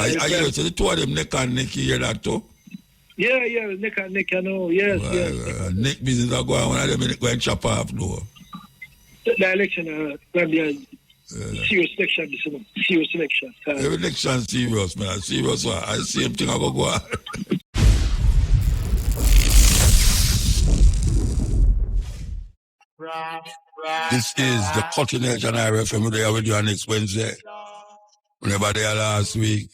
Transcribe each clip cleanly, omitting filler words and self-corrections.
I hear so the two of them neck and neck, you hear that too? Yeah, neck and neck, I know. Yes, yes. Neck business are going, one of them go and chop off, no. The election, serious election, serious election. Every election serious, man. Serious one. I same thing I go on. This is the Cutting Edge and RFM. They are with you next Wednesday. Whenever they are last week,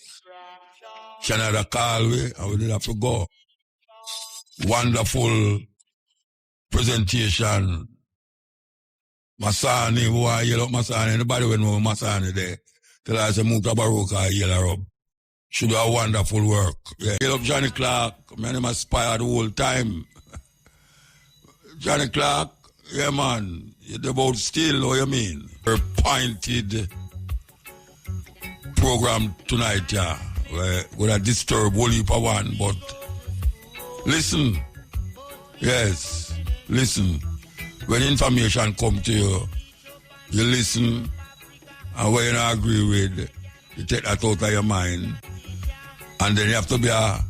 Canada call we and we did have to go. Wonderful presentation. Masani, who are yellow Masani, anybody will know Masani there. Tell us a Mutabaruka yellow up. Should do a wonderful work. Yeah. Yellow Johnny Clark, my name aspired the whole time. Johnny Clark, yeah man, you're about still, what you mean? We're pointed program tonight, yeah. We're gonna disturb whole heap of one, but listen. Yes, listen. When information come to you, you listen, and when you don't agree with, you take that out of your mind, and then you have to be a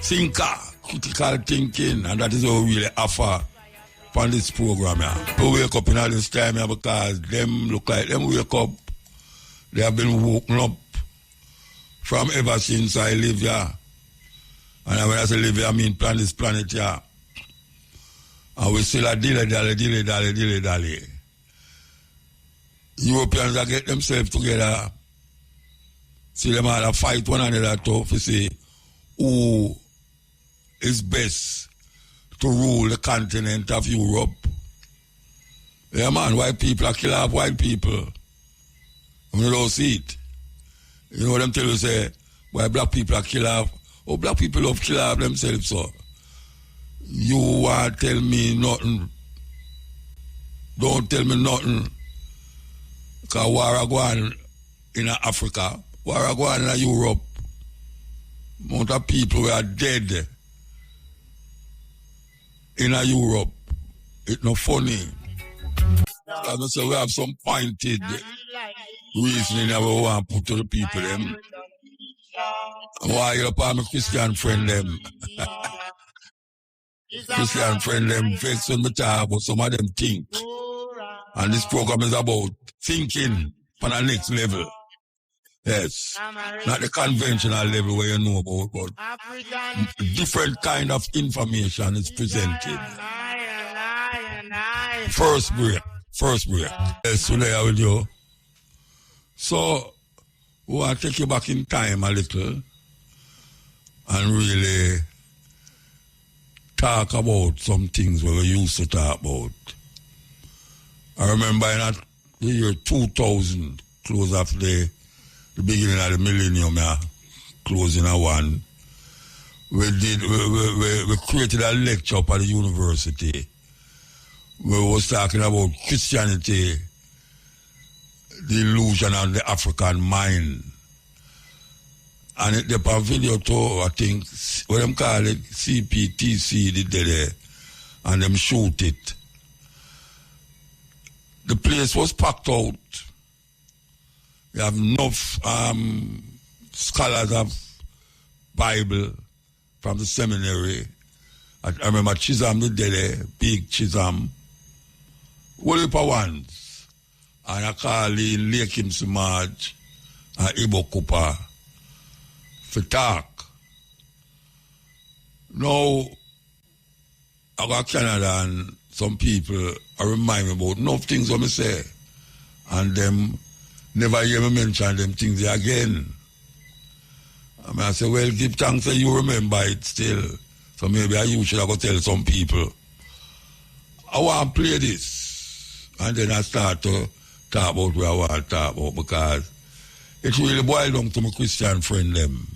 thinker, critical thinking, and that is what we really offer on this program. Yeah. We wake up in all this time yeah, because them look like them wake up. They have been woken up from ever since I live here. And when I say live here, I mean plan this planet here. And we still a dilly-dally. Europeans are get themselves together. See them all fight one another to see who is best to rule the continent of Europe. Yeah man, white people are kill off white people. You don't see it. You know what I'm telling you, say, why black people are kill off. Oh, black people love kill off themselves, so. You want to tell me nothing. Don't tell me nothing. Because war are going in Africa, war are going in Europe. Amount of people who are dead in Europe. It's not funny. I say we have some pointed reasoning that we want to put to the people them. Why you part my Christian friend them? Christian friend them vex when me talk about some of them think. And this program is about thinking on the next level. Yes. Not the conventional level where you know about, but different kind of information is presented. First break. Yes, so there with you. So, we want to take you back in time a little and really talk about some things we used to talk about. I remember in the year 2000, close after the beginning of the millennium, closing at one, we created a lecture up at the university. We was talking about Christianity, the illusion of the African mind. And it the video too, I think, what them call it, CPTC did there, and them shoot it. The place was packed out. You have enough scholars of Bible from the seminary. I remember Chisholm did there, big Chisholm. Whole heap of ones. And I call in Lakim Simaj and Ibo Cooper for talk. Now, I got Canada and some people remind me about enough things what I say. And them never hear me mention them things again. I say, well, give thanks that you remember it still. So maybe you should have go tell some people. I want to play this. And then I start to talk about what I want to talk about because it really boils down to my Christian friend them.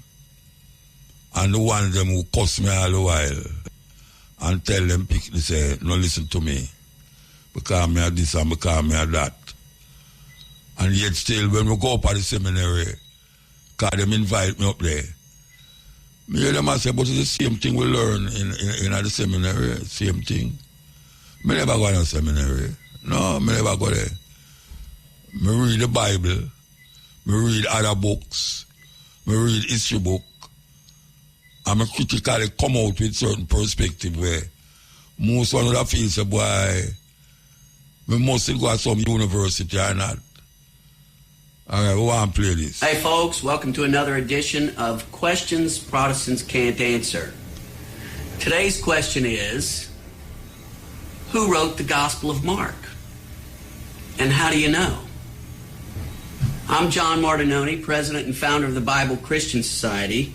And the one of them who cuss me all the while and tell them, they say, no, listen to me. Because me are this and because me are that. And yet still, when we go up at the seminary, because them invite me up there, me hear them and say, but it's the same thing we learn in the seminary, same thing. Me never go to seminary. No, me never go there. Me read the Bible, me read other books, I read history book, and I critically come out with certain perspective where most one of the feel say, boy, we must go to some university or not. All right, we want to play this. Hey folks, welcome to another edition of Questions Protestants Can't Answer. Today's question is, who wrote the Gospel of Mark? And how do you know? I'm John Martinoni, president and founder of the Bible Christian Society,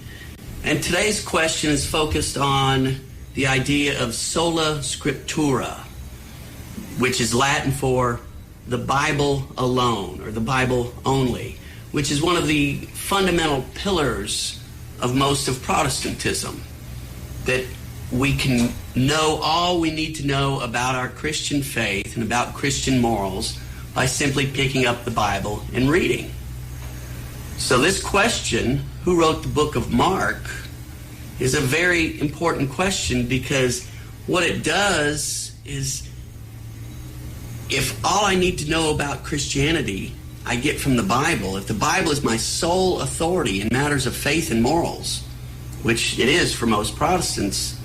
and today's question is focused on the idea of sola scriptura, which is Latin for the Bible alone, or the Bible only, which is one of the fundamental pillars of most of Protestantism, that we can know all we need to know about our Christian faith and about Christian morals by simply picking up the Bible and reading. So this question, who wrote the book of Mark, is a very important question, because what it does is, if all I need to know about Christianity I get from the Bible, if the Bible is my sole authority in matters of faith and morals, which it is for most Protestants,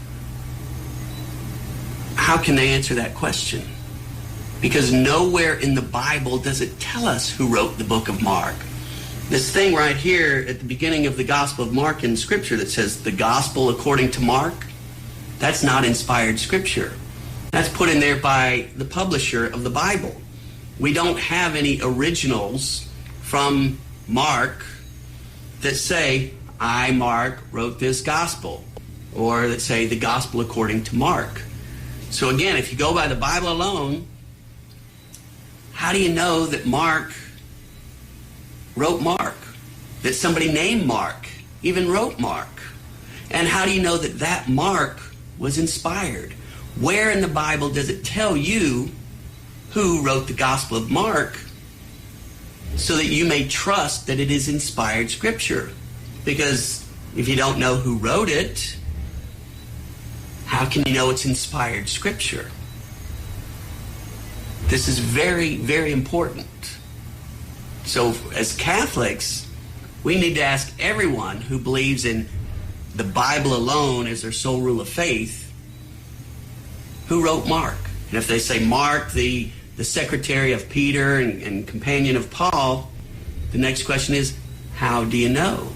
how can they answer that question? Because nowhere in the Bible does it tell us who wrote the book of Mark. This thing right here at the beginning of the Gospel of Mark in Scripture that says the Gospel according to Mark, that's not inspired Scripture. That's put in there by the publisher of the Bible. We don't have any originals from Mark that say, I, Mark, wrote this gospel, or that say the Gospel according to Mark. So again, if you go by the Bible alone, how do you know that Mark wrote Mark? That somebody named Mark even wrote Mark? And how do you know that that Mark was inspired? Where in the Bible does it tell you who wrote the Gospel of Mark so that you may trust that it is inspired Scripture? Because if you don't know who wrote it, how can you know it's inspired Scripture? This is very, very important. So as Catholics, we need to ask everyone who believes in the Bible alone as their sole rule of faith, who wrote Mark? And if they say Mark, the secretary of Peter and companion of Paul, the next question is, how do you know?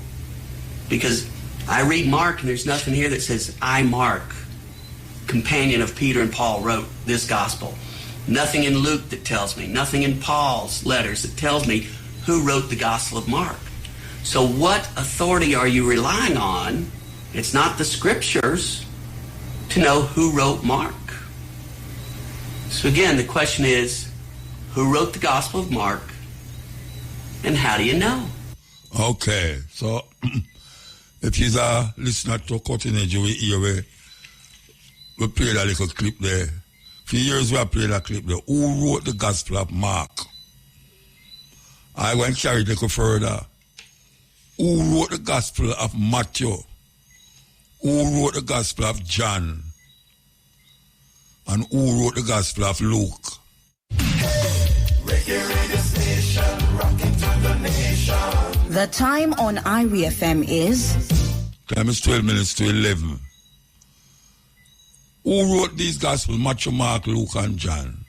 Because I read Mark and there's nothing here that says, I, Mark, companion of Peter and Paul, wrote this gospel. Nothing in Luke that tells me, nothing in Paul's letters that tells me who wrote the Gospel of Mark. So what authority are you relying on? It's not the Scriptures to know who wrote Mark. So again, the question is, who wrote the Gospel of Mark, and how do you know? Okay, so if he's a listener to Cutting Edge, we hear we played a little clip there. For years we have played a clip there. Who wrote the Gospel of Mark? I went to carry it a little further. Who wrote the Gospel of Matthew? Who wrote the Gospel of John? And who wrote the Gospel of Luke? The time on IRI FM is... Time is 12 minutes to 11. Who wrote these Gospels? Matthew, Mark, Luke, and John.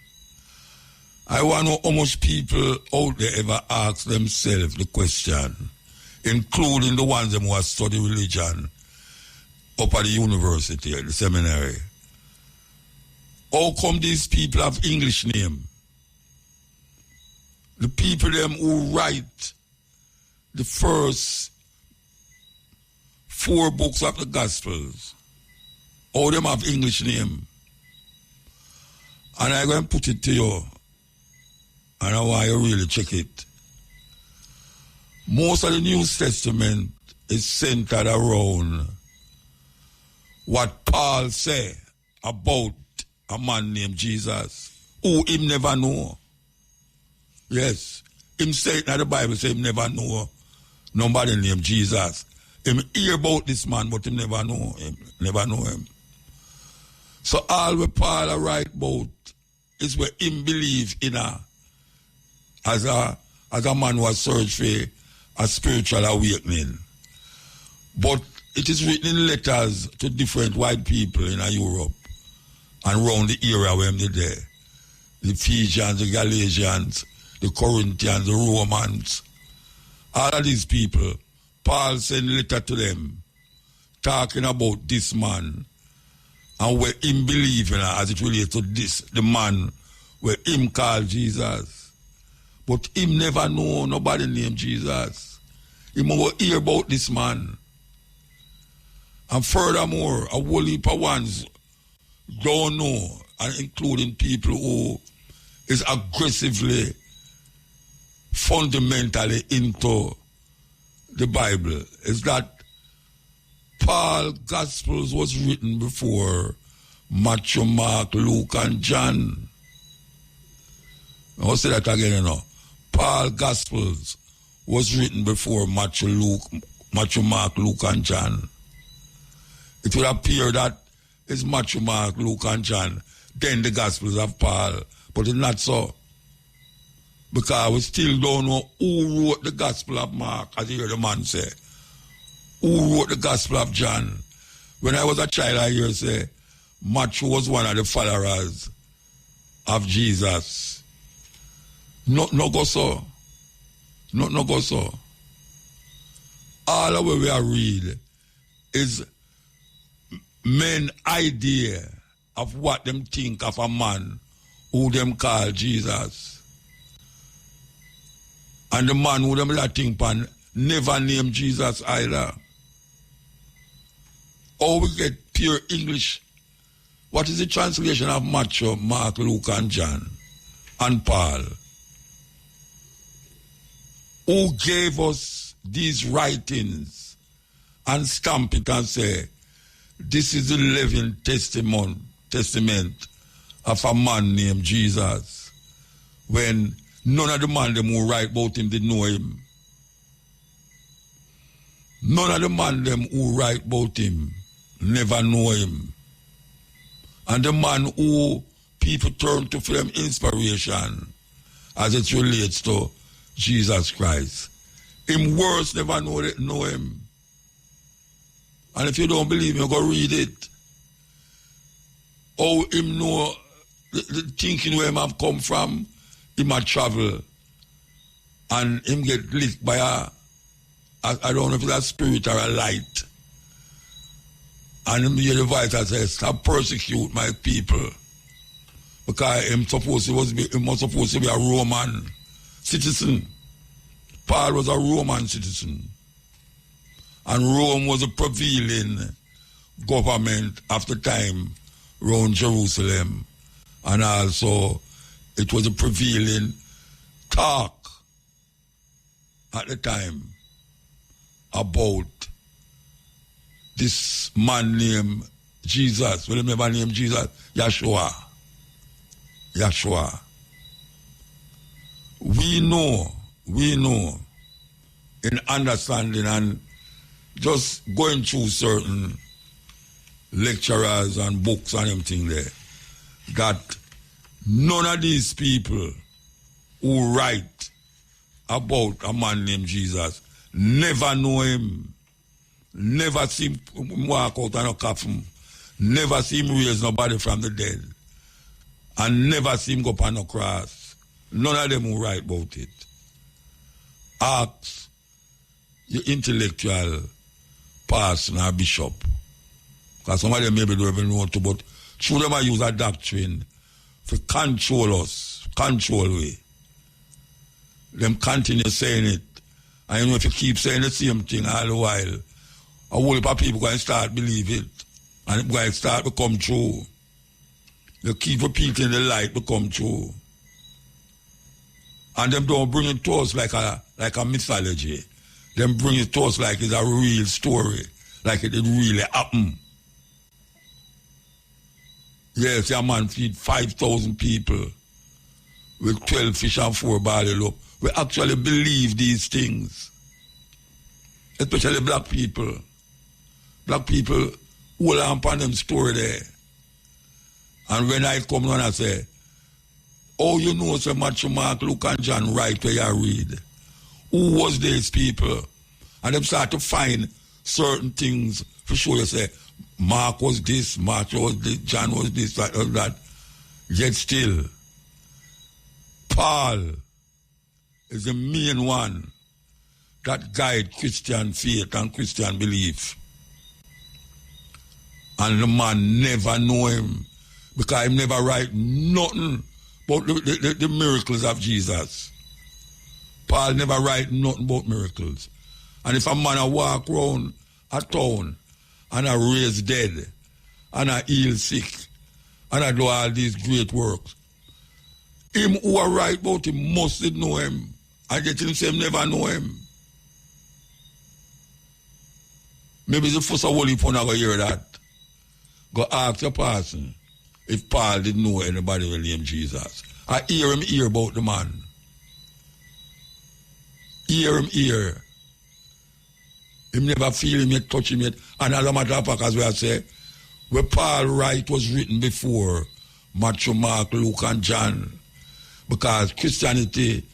I want to know how much people out there ever ask themselves the question, including the ones who have studied religion up at the university, at the seminary. How come these people have English name? The people them who write the first 4 books of the Gospels, all them have English name. And I'm going to put it to you, and I want you really check it. Most of the New Testament is centered around what Paul said about a man named Jesus, who him never know. Yes, him say it in the Bible, say him never know nobody named Jesus. Him hear about this man, but him never know him. Never know him. So all what Paul write about is what him believe in as a man who has searched for a spiritual awakening. But it is written in letters to different white people in Europe and around the area where they're there. The Ephesians, the Galatians, the Corinthians, the Romans. All of these people, Paul sent a letter to them talking about this man and where him believing as it relates to this, the man where him called Jesus. But him never know nobody named Jesus. He never hear about this man. And furthermore, a whole heap of ones don't know, and including people who is aggressively, fundamentally into the Bible, is that Paul's Gospels was written before Matthew, Mark, Luke, and John. I'll say that again, you know. Paul's Gospels was written before Matthew, Mark, Luke, and John. It would appear that it's Matthew, Mark, Luke, and John, then the Gospels of Paul. But it's not so. Because we still don't know who wrote the Gospel of Mark, as you hear the man say. Who wrote the Gospel of John? When I was a child, I hear say, Matthew was one of the followers of Jesus. No go so. No go so. All of what we are read is men idea of what them think of a man who them call Jesus. And the man who them think pan never named Jesus either. Or we get pure English. What is the translation of Matthew, Mark, Luke, and John, and Paul? Who gave us these writings and stamp it and say, this is the living testament of a man named Jesus, when none of the man them who write about him did know him. None of the man them who write about him never know him. And the man who people turn to for them inspiration as it relates to Jesus Christ, him worse never know him. And if you don't believe me, go read it. How him know the thinking where him have come from, him a travel and him get licked by I don't know if it's a spirit or a light. And him hear the voice that says, stop persecute my people. Because him supposed to be a Roman citizen. Paul was a Roman citizen. And Rome was a prevailing government of the time around Jerusalem. And also it was a prevailing talk at the time about this man named Jesus. Well, remember named Jesus? Yeshua. We know in understanding and just going through certain lecturers and books and everything there, that none of these people who write about a man named Jesus never know him, never see him walk out on a coffin, never see him raise nobody from the dead, and never see him go up on a cross. None of them who write about it. Ask your intellectual pastor or bishop, because some of them maybe don't even know to, but through them I use a doctrine to control us, control we. Them continue saying it. And you know, if you keep saying the same thing all the while, a whole heap of people going to start believe it. And it's going to start become true. You keep repeating the light become true. And them don't bring it to us like a mythology. Them bring it to us like it's a real story. Like it really happened. Yes, your man feed 5,000 people with 12 fish and 4 barley loaf. We actually believe these things. Especially black people. Black people hold on upon them story there. And when I come on and say, oh, you know so much Mark, Luke, and John write where you read. Who was these people? And them start to find certain things for sure. You say, Mark was this, Mark was this, John was this, that. Yet still, Paul is the main one that guide Christian faith and Christian belief. And the man never know him because he never write nothing about the miracles of Jesus. Paul never write nothing about miracles. And if a man a walk around a town and a raise dead and a heal sick and a do all these great works, him who are write about him must know him. And yet him say him never know him. Maybe the first of all you never hear that. Go ask your person if Paul didn't know anybody with named Jesus. I hear him hear about the man. Hear him hear. Him never feel him yet, touch him yet. And as a matter of fact, as we have said, where Paul write was written before Matthew, Mark, Luke, and John. Because Christianity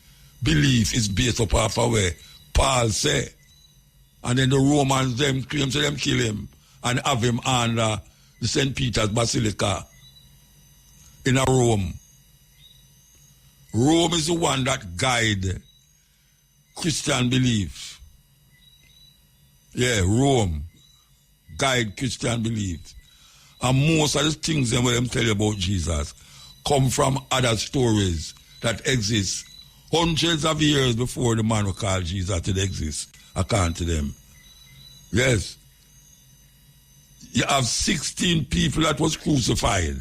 belief is based upon where Paul say. And then the Romans them claim to them kill him and have him under the St. Peter's Basilica in a Rome. Rome is the one that guide Christian belief. Yeah, Rome guide Christian belief. And most of the things that them tell you about Jesus come from other stories that exist hundreds of years before the man who called Jesus did exist, according to them. Yes. You have 16 people that was crucified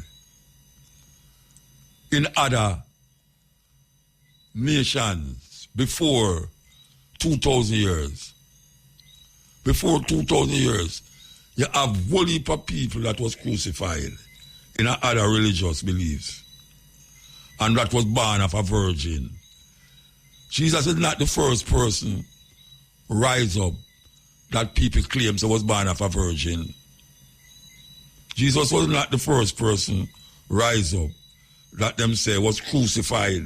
in other nations before 2,000 years. Before 2,000 years, you have a whole heap of people that was crucified in other religious beliefs. And that was born of a virgin. Jesus is not the first person rise up that people claim was born of a virgin. Jesus was not the first person rise up that them say was crucified.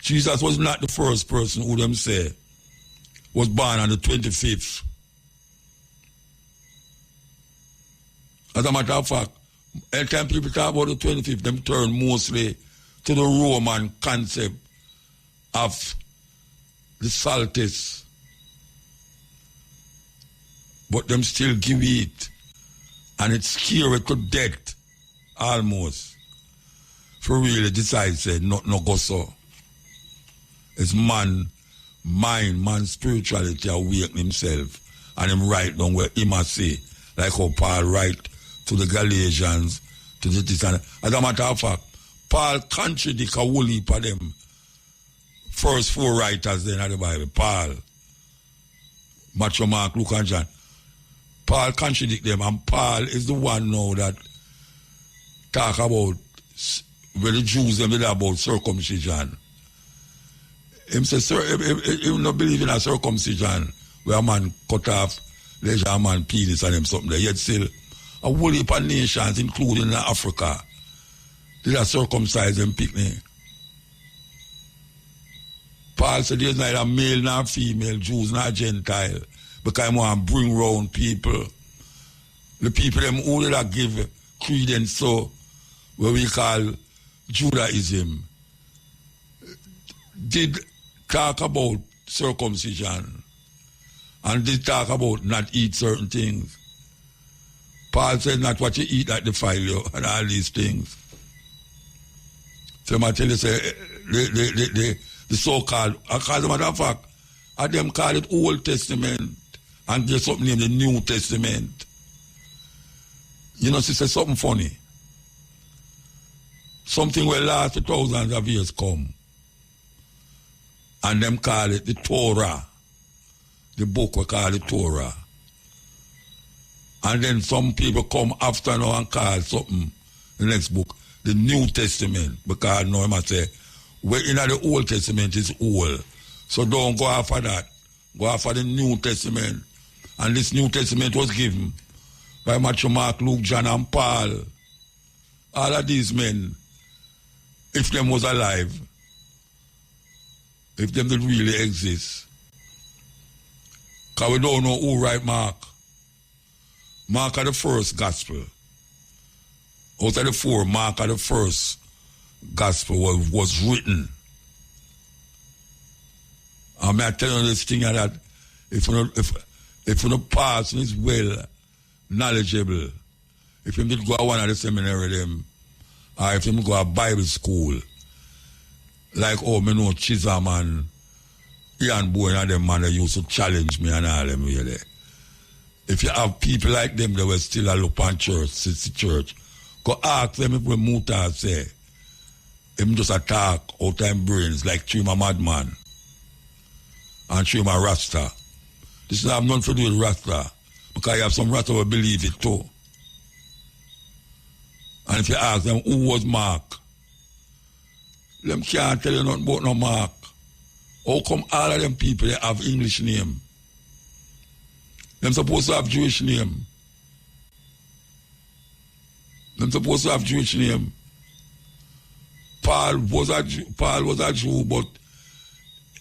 Jesus was not the first person who them say was born on the 25th. As a matter of fact, anytime people talk about the 25th, them turn mostly to the Roman concept of the solstice. But them still give it. And it's scary to death, almost. For really decide, say, not no go so. It's man, mind, man spirituality awaken himself. And him write down where he must say, like how Paul write to the Galatians, to the this and as a matter of fact, Paul contradict a whole heap of them first four writers then of the Bible. Paul, Matthew, Mark, Luke, and John. Paul contradict them, and Paul is the one now that talk about where the Jews them did about circumcision. Him say, sir, he not believe in a circumcision where a man cut off leisure man penis and him something there. Yet still, a whole heap of nations, including Africa, did a circumcise them picnic. Paul said there's neither male nor female, Jews nor Gentile, because I want to bring round people. The people them who did give credence to what we call Judaism did talk about circumcision and did talk about not eat certain things. Paul said not what you eat that defile you and all these things. So I tell you, say, the so-called, as a matter of fact, I them call it Old Testament and there's something named the New Testament. You know, sister, something funny. Something will last for thousands of years come. And them call it the Torah. The book we call it Torah. And then some people come after now and call something, the next book, the New Testament. Because now I must say, well, in the Old Testament is old. So don't go after that. Go after the New Testament. And this New Testament was given by Matthew, Mark, Luke, John, and Paul. All of these men, if them was alive, if them did really exist, Because we don't know who write Mark. Mark are the first gospel. Out of the four, Mark are the first gospel was written. And I tell you this thing that if you don't pass is well knowledgeable, if you did go to one of the seminary them, or if you go to Bible school, like me know Chisholm and Ian Bowen and them man, they used to challenge me and all them really. If you have people like them that were still a look on church, since the church, go ask them if we Muta say, him just attack out time brains like Chima Madman and Chima Rasta. This is have nothing to do with Rasta, because you have some Rasta who believe it too. And if you ask them who was Mark, them can't tell you nothing about no Mark. How come all of them people they have English name? Them supposed to have Jewish name. Them supposed to have Jewish name. Paul was a Jew, but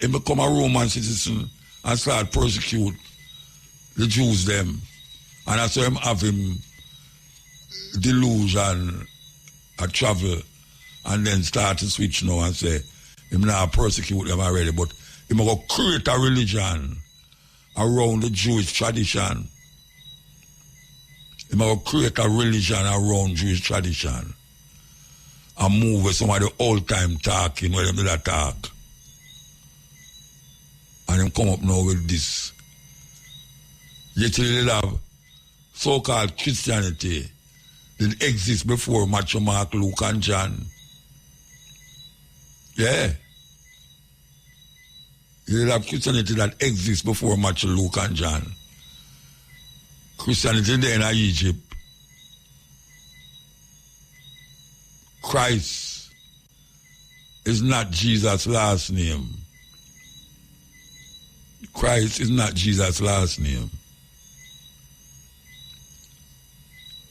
he become a Roman citizen and start persecute the Jews them. And that's why him have him delusion and travel and then start to switch now and say him not persecute them already, but him go create a religion around the Jewish tradition. Him go create a religion around Jewish tradition and move with some of the old time talking where them do that talk. And him come up now with this. Yet they have so-called Christianity that exists before Matthew, Mark, Luke, and John. Yeah. You have Christianity that exists before Matthew, Luke, and John. Christianity there in Egypt. Christ is not Jesus' last name. Christ is not Jesus' last name.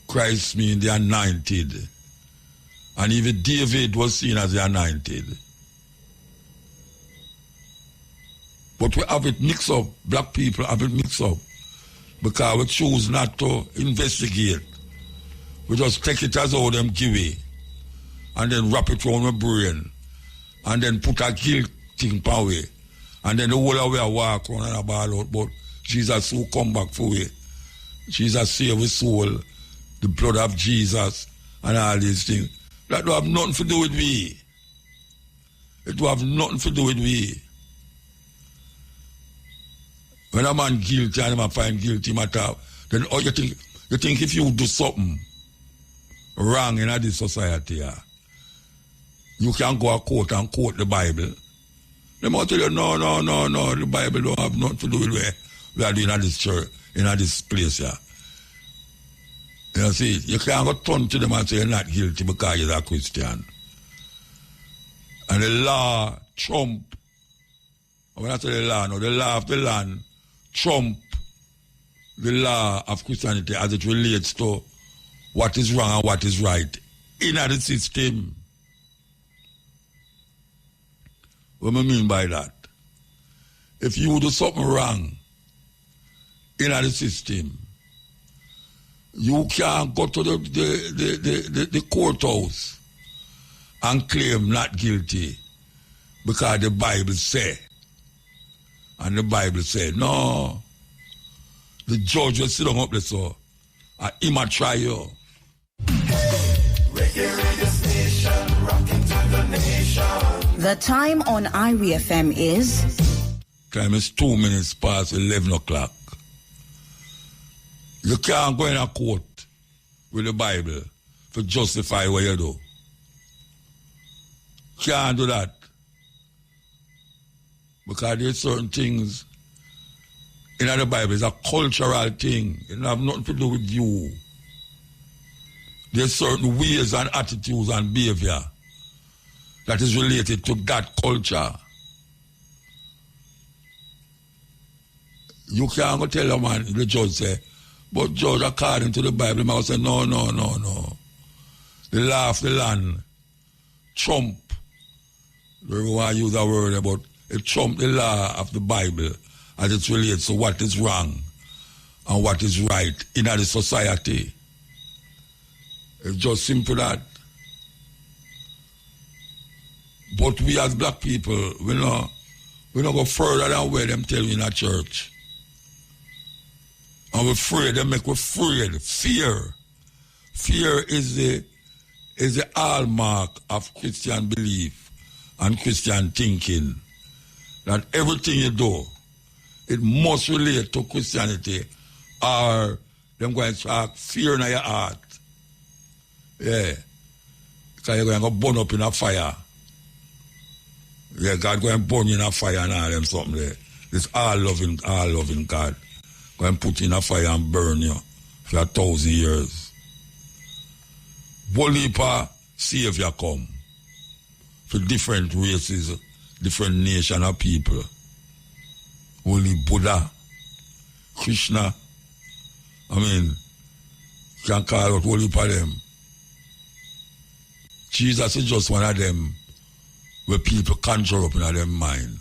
Christ means the anointed. And even David was seen as the anointed. But we have it mixed up. Black people have it mixed up. Because we choose not to investigate. We just take it as how them give it. And then wrap it around my brain. And then put a guilt thing power. And then the whole of we walk around and a ball out. But Jesus will come back for it. Jesus save his soul. The blood of Jesus and all these things. That will have nothing to do with me. It will have nothing to do with me. When a man guilty and him find guilty matter, then oh, you think if you do something wrong in this society, you can go to court and quote the Bible. They might tell you, no, the Bible don't have nothing to do with what we are doing in this church, in this place here. You see, you can't go turn to them and say you're not guilty because you're a Christian. And the law trump, when I say the law, no, the law of the land trump the law of Christianity as it relates to what is wrong and what is right in the system. What do I mean by that? If you do something wrong in the system, you can't go to the courthouse and claim not guilty because the Bible say. And the Bible said, no, the judge will sit down up there so and he might try you. The time on IRIFM is? Time is 2 minutes past 11 o'clock. You can't go in a court with the Bible to justify what you do. Can't do that. Because there's certain things in the Bible, it's a cultural thing. It have nothing to do with you. There's certain ways and attitudes and behavior that is related to that culture. You can't go tell a man, the judge say, but judge, according to the Bible, I say, no. The law of the land trump, we want to use a word about it trump the law of the Bible as it relates to what is wrong and what is right in the society. It's just simple that. But we as black people, we don't go further than where them tell you in a church. And we're afraid, they make us afraid. Fear. Fear is the hallmark of Christian belief and Christian thinking. That everything you do, it must relate to Christianity, or them going to talk fear in your heart. Yeah. Because you're going to burn up in a fire. Yeah, God going to burn you in a fire and all them something there. This all-loving God. Going to put you in a fire and burn you for 1,000 years. Bolipa Savior come for different races, different nation of people. Only Buddha, Krishna, you can call out Holy for them. Jesus is just one of them where people conjure up in their mind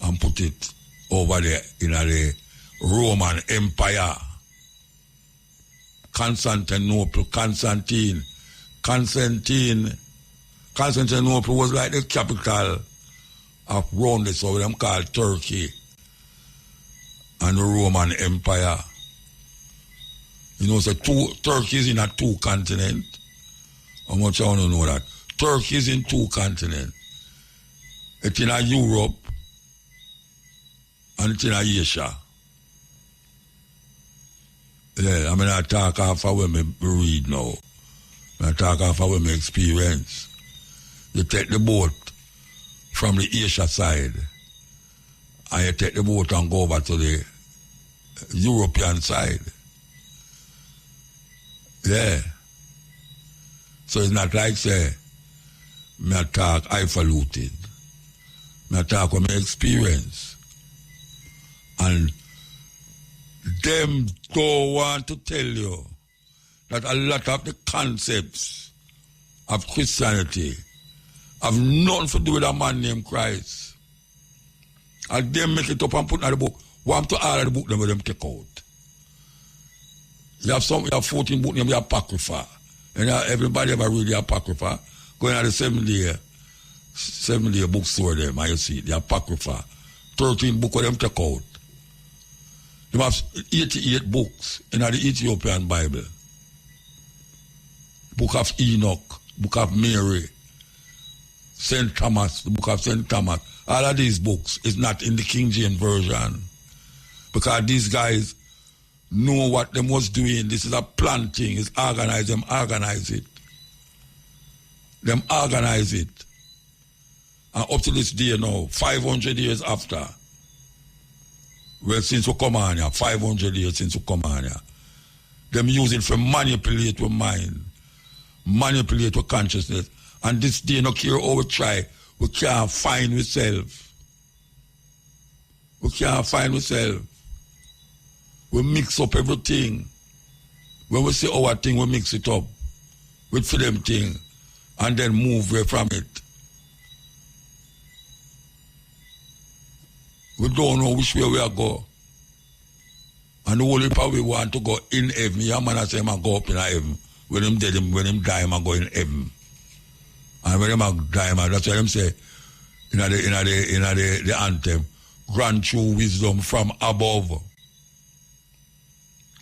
and put it over there in the Roman Empire. Constantinople was like the capital of Rome, so them called Turkey and the Roman Empire. So Turkey is in a 2 continent. How much I want to know that? Turkey is in 2 continents. It's in Europe and it's in Asia. Yeah, I talk off of what I read now. I talk off of what I experience. You take the boat from the Asia side and you take the boat and go over to the European side. Yeah. So it's not like, say, I talk highfalutin. I talk with my experience. And them don't want to tell you that a lot of the concepts of Christianity have nothing to do with a man named Christ. And them make it up and put in the book. Want to all of the book them with them take out. You have 14 books named the Apocrypha. And everybody ever read the Apocrypha. Going to the 7-day bookstore them, and you see the Apocrypha. 13 books of them take out. You have 88 books in the Ethiopian Bible. Book of Enoch, Book of Mary, St. Thomas, the Book of St. Thomas. All of these books is not in the King James Version. Because these guys know what them was doing. This is a plan thing. It's organized. Them organize it. Them organize it. And up to this day now, 500 years after, well, since we come on here, 500 years since we come on here, them use it for manipulate your mind, manipulate your consciousness. And this day, no care how we try, we can't find ourselves. We can't find ourselves. We mix up everything. When we say our thing, we mix it up with for them thing and then move away from it. We don't know which way we are going. And the only part we want to go in heaven. Your man say, I go up in heaven. When him dead, when him die, I go in heaven. And when him die, that's why them say in the anthem, grant true wisdom from above.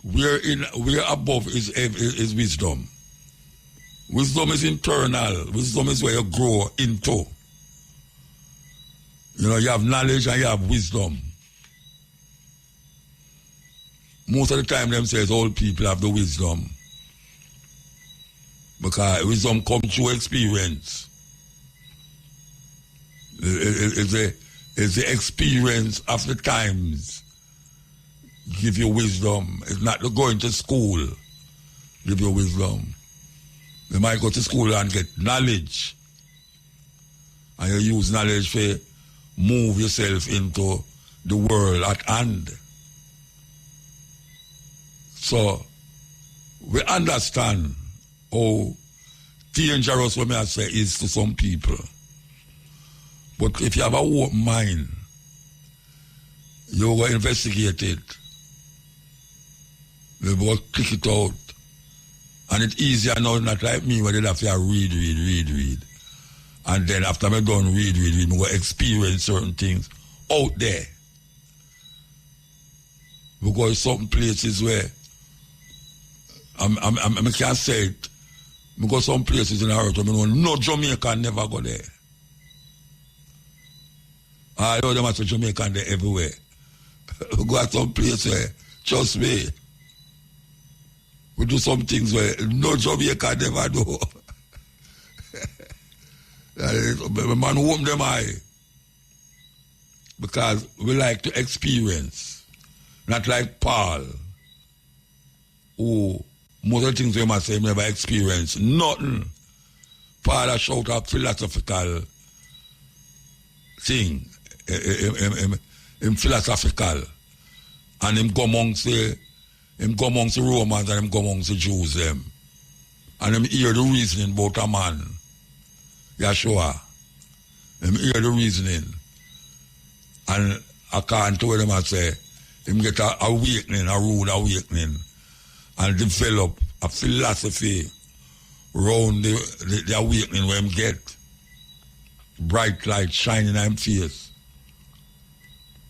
Where above is wisdom. Wisdom is internal. Wisdom is where you grow into. You have knowledge and you have wisdom. Most of the time, them says old people have the wisdom. Because wisdom comes through experience. It's the experience of the times. Give you wisdom. It's not going to school. Give you wisdom. You might go to school and get knowledge. And you use knowledge for move yourself into the world at hand. So, we understand how dangerous what I say is to some people. But if you have a open mind, You go investigate it. You go click it out. And it's easier now, not like me, where they have to read. And then after I done read, I go experience certain things out there. We go to certain places where I can't say it. We go to some places in the earth where no Jamaican never go there. I know them as a Jamaican there everywhere. We go to some place where, trust me, we do some things where no Jamaican never do. Man, open them eye. Because we like to experience. Not like Paul, who most of the things we must say never experienced. Nothing. Paul has shout a philosophical thing. Him philosophical. And him go amongst the Romans and him go amongst the Jews them. And him hear the reasoning about a man. Yeshua. Him hear the reasoning. And according to what him say, him get a awakening, a rude awakening, and develop a philosophy around the awakening where him get. Bright light shining in him face.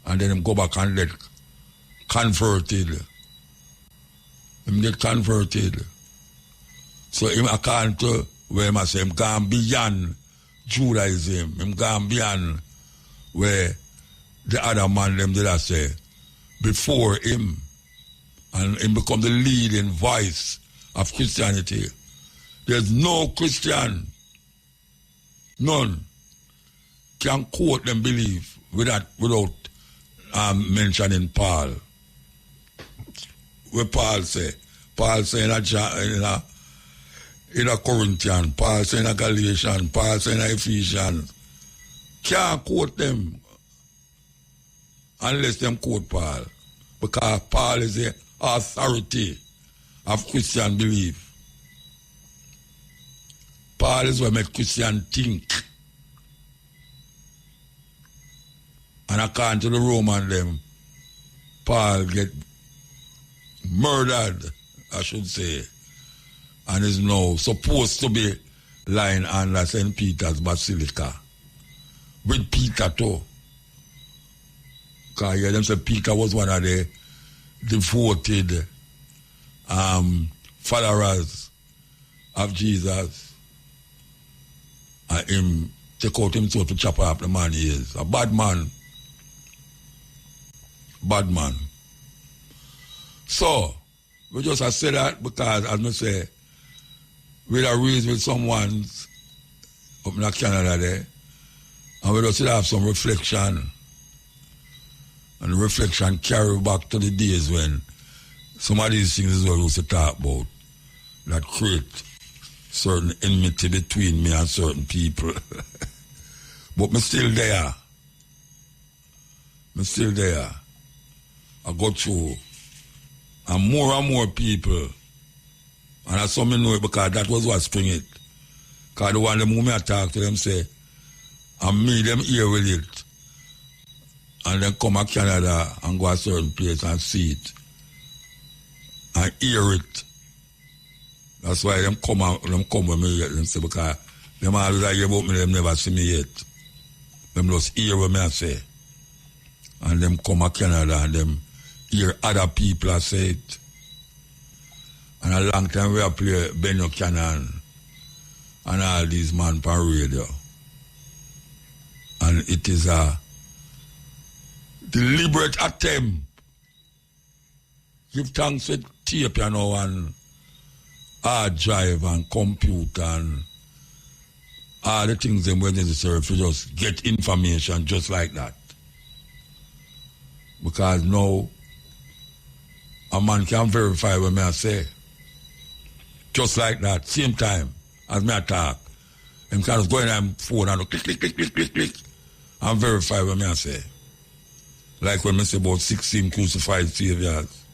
And then him go back and get converted. Him get converted. So him according to where him say, him gone beyond Judaism. Him gone beyond where the other man them did I say before him, and him become the leading voice of Christianity. There's no Christian, none, can quote them belief without mentioning Paul. What Paul say in a Corinthian, Paul say in a Galatian, Paul say in a Ephesians. Can't quote them unless them quote Paul. Because Paul is the authority of Christian belief. Paul is what make Christian think. And according to the Roman them, Paul get murdered, I should say, and is now supposed to be lying under St. Peter's Basilica. With Peter too. Because them say Peter was one of the devoted followers of Jesus. And him take out himself to chop up the man he is. A bad man. Bad man. So, we just say that because, as I say, we are raised with someone up in Canada there, and we just have some reflection. And the reflection carry back to the days when some of these things is what we used to talk about, that create certain enmity between me and certain people. But me still there. I go through. And more people. And that's something know it because that was what spring it. Because the one the moment I talk to them say, and me them here with it. And then come to Canada and go to a certain place and see it. And hear it. That's why them come with me yet. Them say, because them always hear about me, them never see me yet. Them just hear what me I say. And them come to Canada and them hear other people say it. And a long time we have played Ben Cannon and all these men on radio. And it is a deliberate attempt. Give thanks with tape, you know, and hard drive and computer and all the things that were necessary to just get information just like that. Because now a man can verify what me I say. Just like that, same time as me I talk. Him can just go in and phone and click, and verify what me I say. Like when I say about 16 crucified saviors.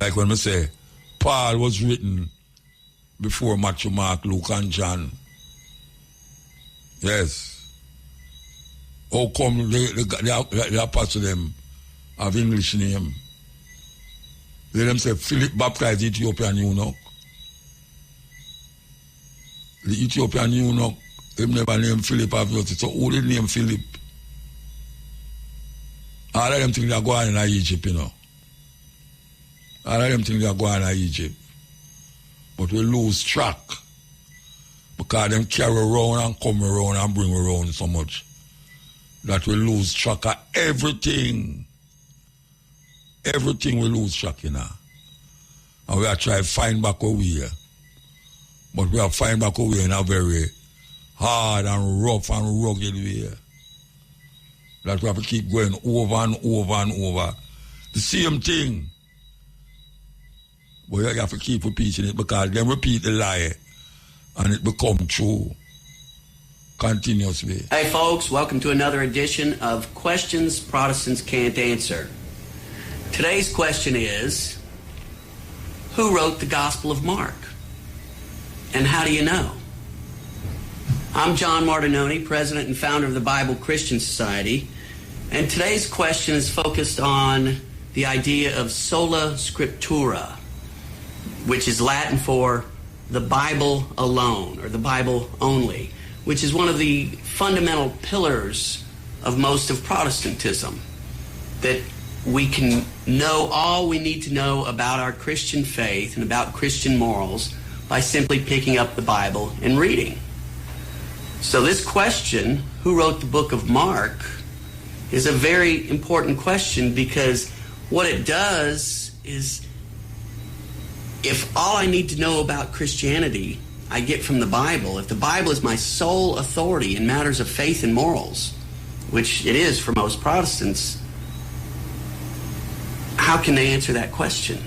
Like when I say Paul was written before Matthew, Mark, Luke, and John. Yes. How come the apostle them have English name. Let them say Philip baptized the Ethiopian eunuch. The Ethiopian eunuch, him never named Philip afterwards, so who did name Philip? All of them think they're going in Egypt, you know. All of them think they're going in Egypt. But we lose track. Because them carry around and come around and bring around so much that we lose track of everything. Everything we lose track, you know. And we are trying to find back our way. But we are find back our way in a very hard and rough and rugged way. That we have to keep going over and over and over. The same thing. But you have to keep repeating it because then repeat the lie and it becomes true continuously. Hey folks, welcome to another edition of Questions Protestants Can't Answer. Today's question is, who wrote the Gospel of Mark? And how do you know? I'm John Martinoni, president and founder of the Bible Christian Society, and today's question is focused on the idea of sola scriptura, which is Latin for the Bible alone, or the Bible only, which is one of the fundamental pillars of most of Protestantism, that we can know all we need to know about our Christian faith and about Christian morals by simply picking up the Bible and reading. So this question, who wrote the book of Mark, is a very important question because what it does is, if all I need to know about Christianity I get from the Bible, if the Bible is my sole authority in matters of faith and morals, which it is for most Protestants, how can they answer that question?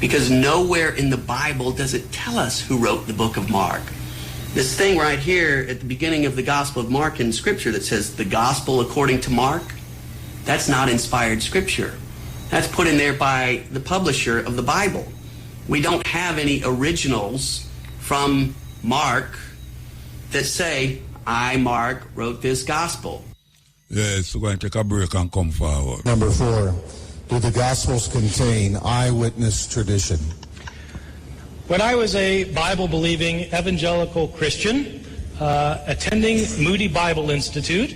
Because nowhere in the Bible does it tell us who wrote the book of Mark. This thing right here at the beginning of the Gospel of Mark in Scripture that says the Gospel according to Mark, that's not inspired Scripture. That's put in there by the publisher of the Bible. We don't have any originals from Mark that say, I, Mark, wrote this gospel. Yes, we're going to take a break and come forward. Number 4, do the Gospels contain eyewitness tradition? When I was a Bible-believing evangelical Christian, attending Moody Bible Institute,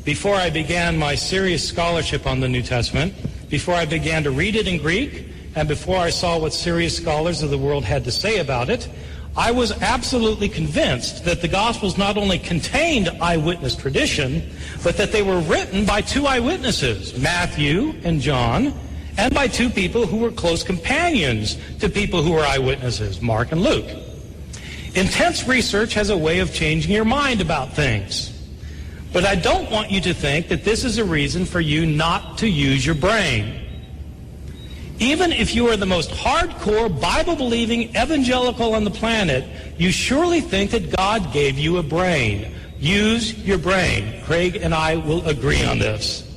before I began my serious scholarship on the New Testament, before I began to read it in Greek, and before I saw what serious scholars of the world had to say about it, I was absolutely convinced that the Gospels not only contained eyewitness tradition, but that they were written by 2 eyewitnesses, Matthew and John, and by 2 people who were close companions to people who were eyewitnesses, Mark and Luke. Intense research has a way of changing your mind about things. But I don't want you to think that this is a reason for you not to use your brain. Even if you are the most hardcore, Bible-believing evangelical on the planet, you surely think that God gave you a brain. Use your brain. Craig and I will agree on this.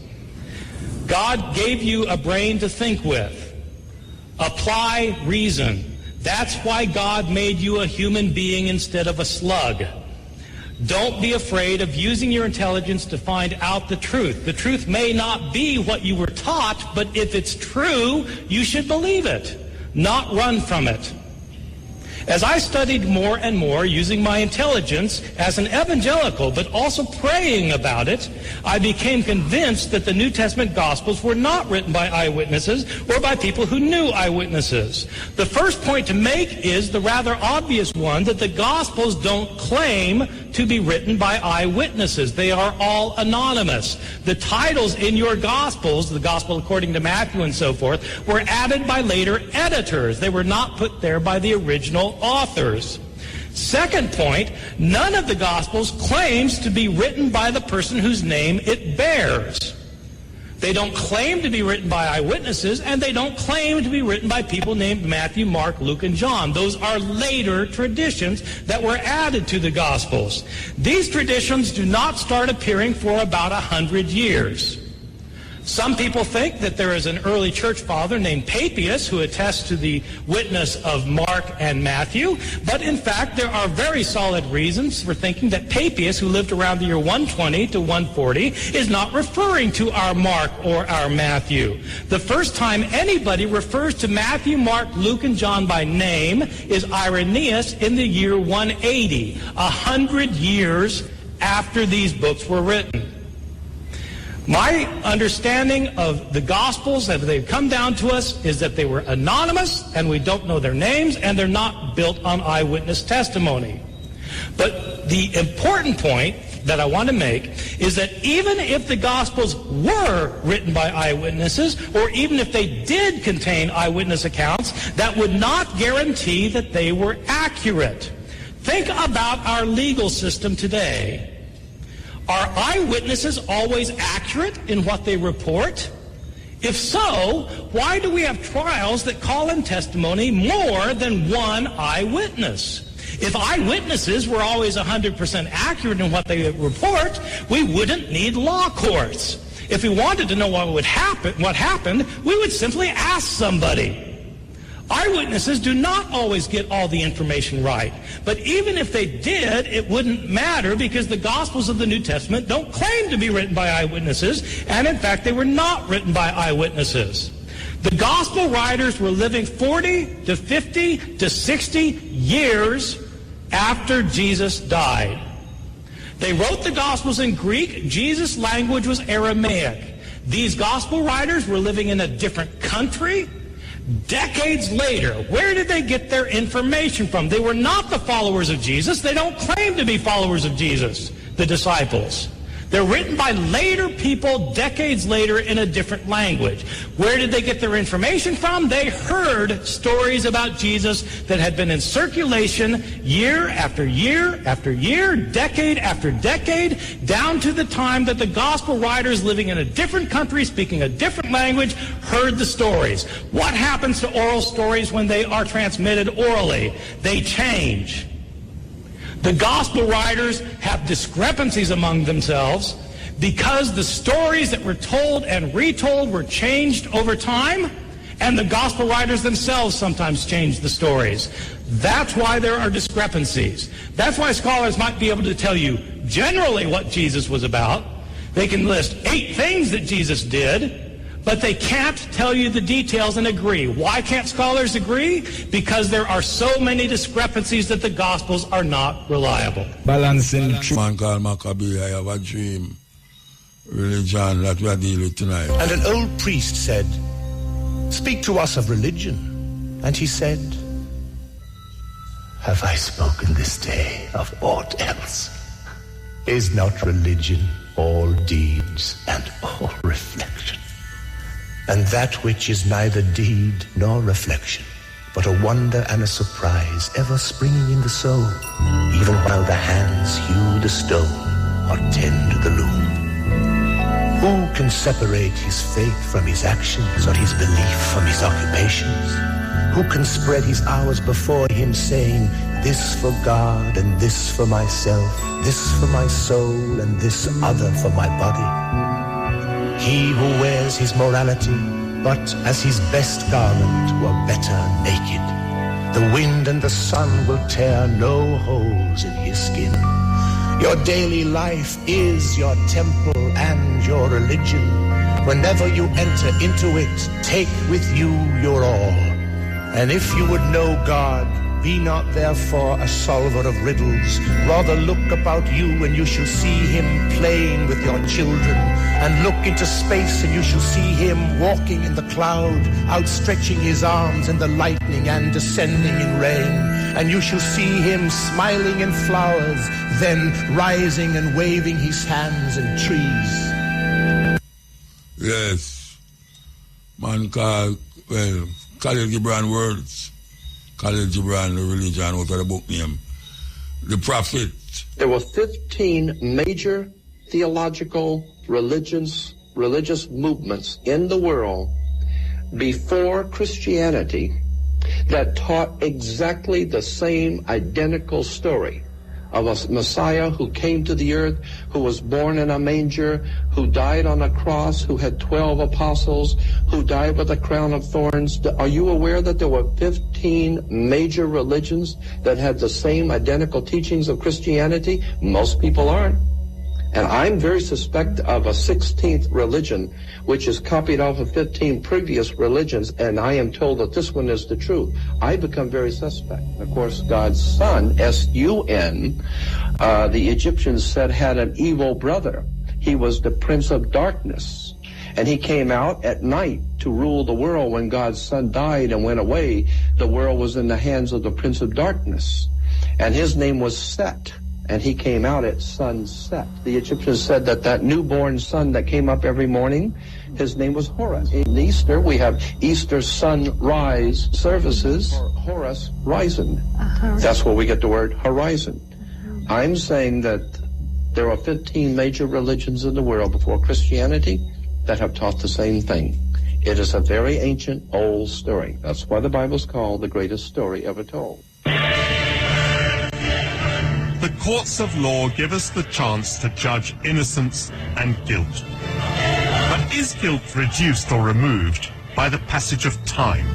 God gave you a brain to think with. Apply reason. That's why God made you a human being instead of a slug. Don't be afraid of using your intelligence to find out the truth. The truth may not be what you were taught, but if it's true, you should believe it, not run from it. As I studied more and more using my intelligence as an evangelical, but also praying about it, I became convinced that the New Testament Gospels were not written by eyewitnesses or by people who knew eyewitnesses. The first point to make is the rather obvious one that the Gospels don't claim to be written by eyewitnesses. They are all anonymous. The titles in your Gospels, the Gospel according to Matthew and so forth, were added by later editors. They were not put there by the original authors. Second point, none of the Gospels claims to be written by the person whose name it bears. They don't claim to be written by eyewitnesses, and they don't claim to be written by people named Matthew, Mark, Luke, and John. Those are later traditions that were added to the Gospels. These traditions do not start appearing for about 100 years. Some people think that there is an early church father named Papias who attests to the witness of Mark and Matthew, but in fact there are very solid reasons for thinking that Papias, who lived around the year 120 to 140, is not referring to our Mark or our Matthew. The first time anybody refers to Matthew, Mark, Luke, and John by name is Irenaeus in the year 180, 100 years after these books were written. My understanding of the Gospels, as they've come down to us, is that they were anonymous, and we don't know their names, and they're not built on eyewitness testimony. But the important point that I want to make is that even if the Gospels were written by eyewitnesses, or even if they did contain eyewitness accounts, that would not guarantee that they were accurate. Think about our legal system today. Are eyewitnesses always accurate in what they report? If so, why do we have trials that call in testimony more than one eyewitness? If eyewitnesses were always 100% accurate in what they report, we wouldn't need law courts. If we wanted to know what happened, we would simply ask somebody. Eyewitnesses do not always get all the information right. But even if they did, it wouldn't matter because the Gospels of the New Testament don't claim to be written by eyewitnesses, and in fact they were not written by eyewitnesses. The Gospel writers were living 40 to 50 to 60 years after Jesus died. They wrote the Gospels in Greek. Jesus' language was Aramaic. These Gospel writers were living in a different country. Decades later, where did they get their information from? They were not the followers of Jesus. They don't claim to be followers of Jesus, the disciples. They're written by later people, decades later, in a different language. Where did they get their information from? They heard stories about Jesus that had been in circulation year after year after year, decade after decade, down to the time that the gospel writers living in a different country, speaking a different language, heard the stories. What happens to oral stories when they are transmitted orally? They change. The gospel writers have discrepancies among themselves because the stories that were told and retold were changed over time, and the gospel writers themselves sometimes changed the stories. That's why there are discrepancies. That's why scholars might be able to tell you generally what Jesus was about. They can list 8 things that Jesus did, but they can't tell you the details and agree. Why can't scholars agree? Because there are so many discrepancies that the Gospels are not reliable. Balancing the truth. Man called Maccabee, I have a dream. Religion that we are dealing with tonight. And an old priest said, "Speak to us of religion." And he said, "Have I spoken this day of aught else? Is not religion all deeds and all reflection? And that which is neither deed nor reflection, but a wonder and a surprise ever springing in the soul, even while the hands hew the stone or tend the loom. Who can separate his faith from his actions or his belief from his occupations? Who can spread his hours before him, saying, this for God and this for myself, this for my soul and this other for my body? He who wears his morality, but as his best garment were better naked. The wind and the sun will tear no holes in his skin. Your daily life is your temple and your religion. Whenever you enter into it, take with you your all. And if you would know God, be not therefore a solver of riddles. Rather look about you and you shall see him playing with your children. And look into space and you shall see him walking in the cloud, outstretching his arms in the lightning and descending in rain. And you shall see him smiling in flowers, then rising and waving his hands in trees. Yes. Man called, well, Khalil Gibran words. Khalil Gibran, the religion, what was the book name? The Prophet. There were 15 major theological religious movements in the world before Christianity that taught exactly the same identical story of a Messiah who came to the earth, who was born in a manger, who died on a cross, who had 12 apostles, who died with a crown of thorns. Are you aware that there were 15 major religions that had the same identical teachings of Christianity? Most people aren't. And I'm very suspect of a 16th religion, which is copied off of 15 previous religions, and I am told that this one is the truth. I become very suspect. Of course, God's son, S-U-N, the Egyptians said had an evil brother. He was the prince of darkness, and he came out at night to rule the world. When God's son died and went away, the world was in the hands of the prince of darkness, and his name was Set. And he came out at sunset. The Egyptians said that that newborn sun that came up every morning, his name was Horus. In Easter, we have Easter sunrise services, or Horus Horizon. That's where we get the word horizon. I'm saying that there are 15 major religions in the world before Christianity that have taught the same thing. It is a very ancient, old story. That's why the Bible's called the greatest story ever told. The courts of law give us the chance to judge innocence and guilt. But is guilt reduced or removed by the passage of time?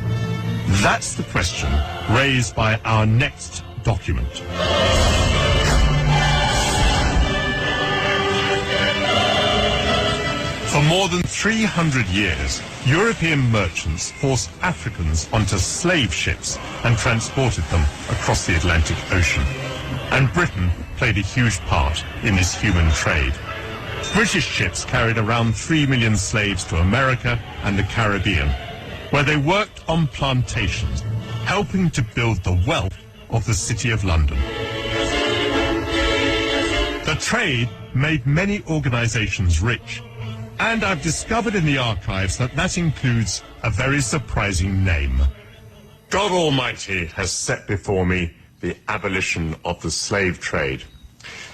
That's the question raised by our next document. For more than 300 years, European merchants forced Africans onto slave ships and transported them across the Atlantic Ocean. And Britain played a huge part in this human trade. British ships carried around 3 million slaves to America and the Caribbean, where they worked on plantations, helping to build the wealth of the City of London. The trade made many organizations rich, and I've discovered in the archives that that includes a very surprising name. God Almighty has set before me the abolition of the slave trade.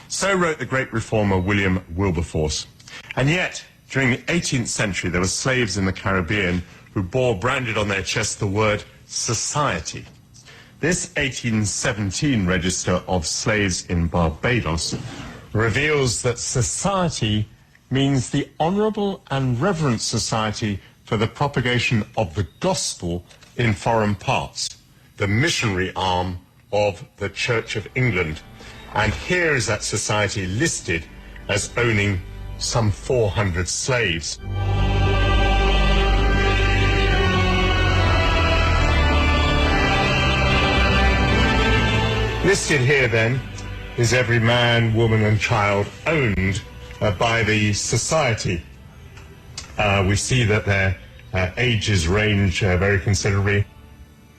So wrote the great reformer William Wilberforce. And yet, during the 18th century, there were slaves in the Caribbean who bore branded on their chests the word society. This 1817 register of slaves in Barbados reveals that society means the honourable and reverent society for the propagation of the gospel in foreign parts, the missionary arm of the Church of England. And here is that society listed as owning some 400 slaves. Listed here then is every man, woman and child owned by the society. We see that their ages range very considerably.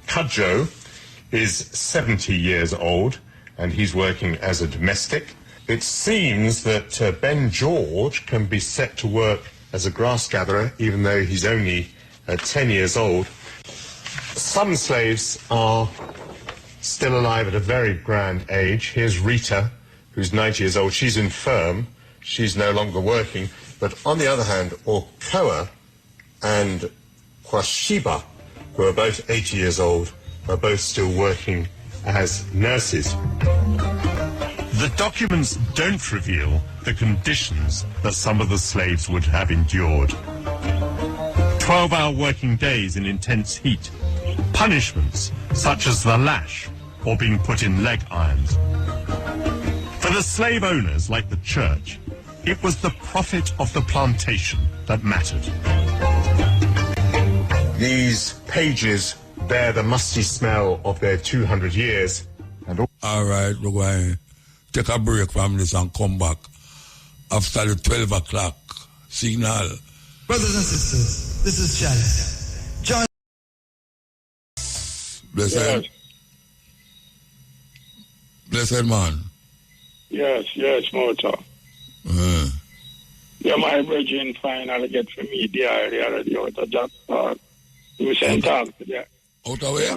Cudjoe is 70 years old, and he's working as a domestic. It seems that Ben George can be set to work as a grass gatherer, even though he's only 10 years old. Some slaves are still alive at a very grand age. Here's Rita, who's 90 years old. She's infirm. She's no longer working. But on the other hand, Okoa and Kwashiba, who are both 80 years old, are both still working as nurses. The documents don't reveal the conditions that some of the slaves would have endured. 12-hour working days in intense heat, punishments such as the lash or being put in leg irons. For the slave owners, like the church, it was the profit of the plantation that mattered. These pages bear the musty smell of their 200 years. And all right, we're going to take a break from this and come back after the 12 o'clock signal. Brothers and sisters, this is Chad. John. Blessed. Yes. Blessed man. Yes, Motor. Yeah, my brethren finally get from me the other day out of that we sent talk to that. Out of where? I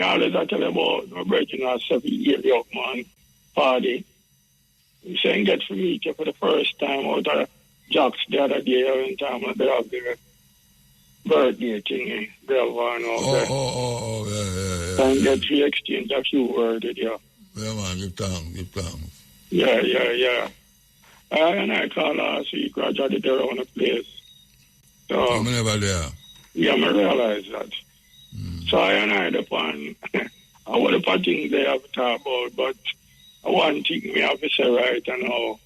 always tell you about my brethren are 7 years young man party. We sent get from me for the first time out of Jocks the other day in time they have their birthday thing, yeah. Yeah. And get to exchange a few words with you. Yeah, man, give thanks. Yeah. And I called last week, gradually there on a place. So, I'm never there. Yeah, I realize that. So I had upon, I would have things they have to talk about, but one thing me have to say right now,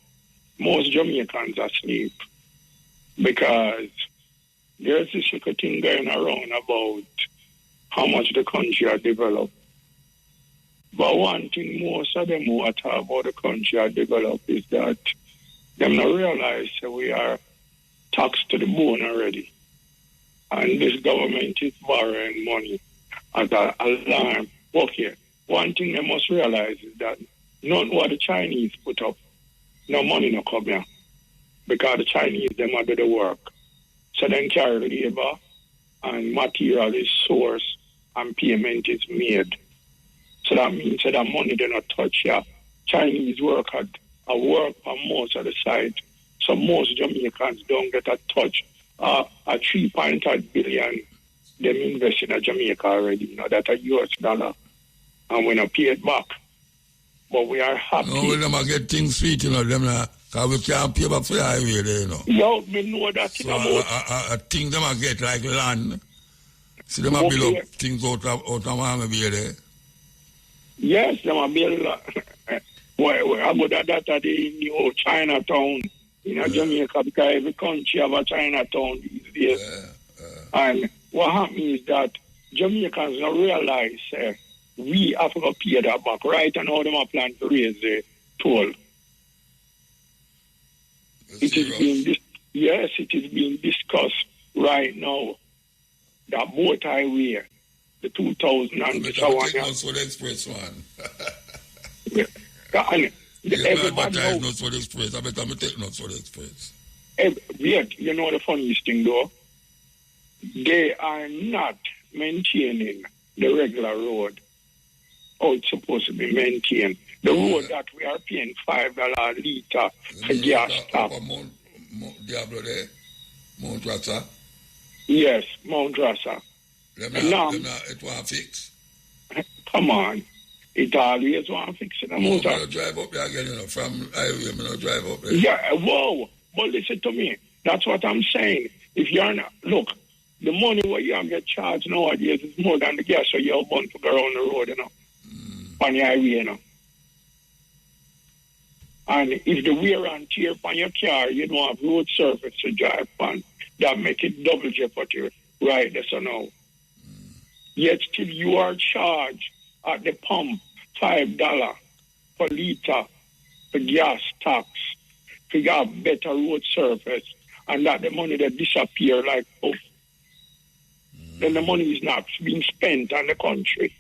most Jamaicans are asleep because there's this little thing going around about how much the country has developed. But one thing most of them who talk about the country has developed is that them not realize that we are taxed to the bone already. And this government is borrowing money as an alarm. Okay, one thing they must realize is that not what the Chinese put up, no money no come here. Because the Chinese, them do the work. So then carry labor and material is sourced and payment is made. So that means that money they not touch here. Chinese work at a work on most of the site. So most Jamaicans don't get a touch. A 3.8 billion them invest in Jamaica already, you know, that's a US dollar. And we not pay it back. But we are happy. No, we never get things sweet, you know, them because we can't pay back for the highway there, you know. Yo, we know that. So a thing them get like land. See them build up things out of Miami Bay there. Yes, them build where I go that the new Chinatown in Jamaica, because every country have a Chinatown these days. And what happens is that Jamaicans don't realize we have to pay that back, right? And how them are planning to raise the toll. It is being discussed right now. That boat highway, the 2000 and the express one. And everybody knows not for the express. I bet I'm taking notes for the express. You know the funniest thing though? They are not maintaining the regular road. Oh, it's supposed to be maintained. The road that we are paying $5 a litre for gas stop. Diablo there? Mount Rasa? Yes, Mount Rasa. It won't fix. Come on. It always won't fix it. I'm going to drive up there again, you know, from highway, I'm going to drive up there. Yeah, whoa. But listen to me. That's what I'm saying. If you're not, look, the money what you get charged nowadays is more than the gas so you're bound to go around the road, you know, on the highway, you know. And if the wear and tear on your car, you don't have road surface to drive on, that make it double jeopardy, right? That's so now. Yet still you are charged at the pump $5 per litre for gas tax to have better road surface, and that the money that disappear like poof. Then the money is not being spent on the country.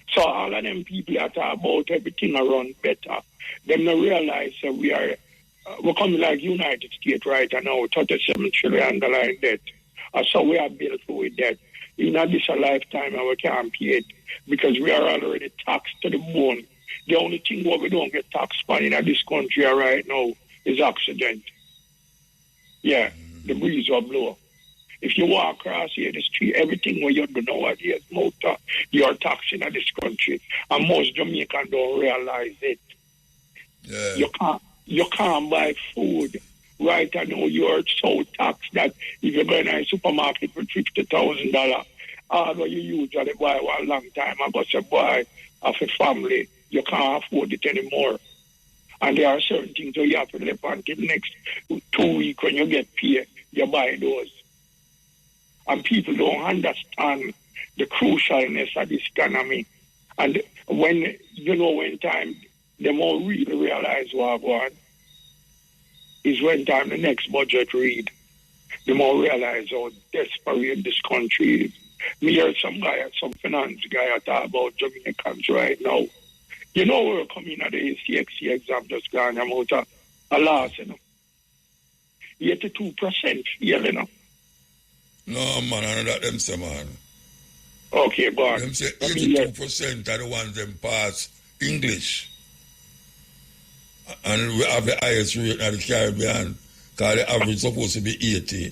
So all of them people that are about everything around better, them not realize that we're coming like United States right now, $37 trillion in debt. So we are built with debt. In this lifetime, we can't pay it because we are already taxed to the bone. The only thing what we don't get taxed on in this country right now is accident. Yeah, the breeze will blow. If you walk across here the street, everything what you do nowadays, motor, you're taxing in this country. And most Jamaicans don't realize it. Yeah. You can't buy food. Right now you're so taxed that if you're going to a supermarket for $50,000, all what you usually buy one long time ago, say buy of a family, you can't afford it anymore. And there are certain things that you have to live until next 2 weeks when you get paid, you buy those. And people don't understand the crucialness of this economy. And when time, they won't really realize what going on. Is when time the next budget read, they more realize how desperate this country is. Me hear some finance guy talk about Jamaicans right now. You know we're coming at the ACXC exam just gone about a loss, you know. 82% fail, you know. No, man, I know that them say, man. Okay, go on. Them say 82% are the ones them pass English. And we have the highest rate in the Caribbean because the average is supposed to be 80.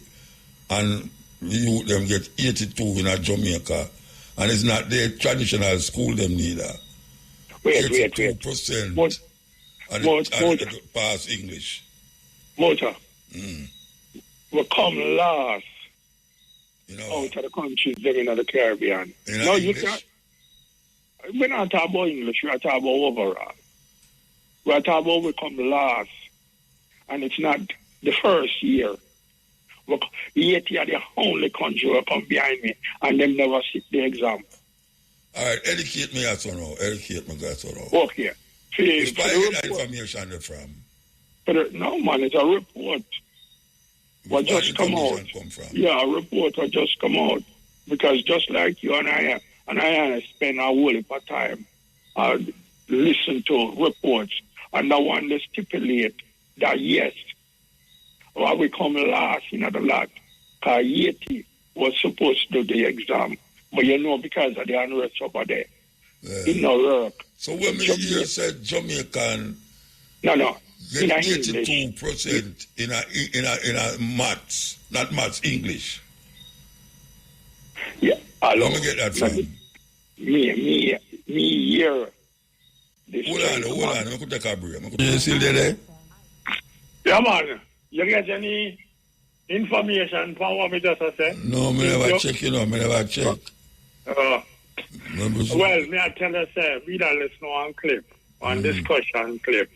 And the youth them get 82 in Jamaica. And it's not the traditional school them neither. Wait. 82% pass English. Motor. Mm. We come last You know, out of the countries living in the Caribbean. No, you can't. We're not talking about English, we're talking about overall. We're talking about we come last. And it's not the first year. Haiti are the only country who come behind me and them never sit the exam. All right, educate me as well now. Educate me as well now. Okay. It's where you get that information from? No, man, it's a report. What just come out. Yeah, a report will just come out. Because just like you and I spend a whole heap of time listen to reports. And the one that stipulate that yes, well, we come last in the lot. Because Haiti was supposed to do the exam. But you know, because of the unrest over there, it no work. So when you said Jamaican, no, get 82% in a maths, not maths, English. Yeah, let me get that from. Me here. Hold on, I could take a break. You still there? Yeah, man. You get any information from what me just said? No, me never check, me never check. Well, me I tell you, sir, we don't listen on clip, on discussion clip.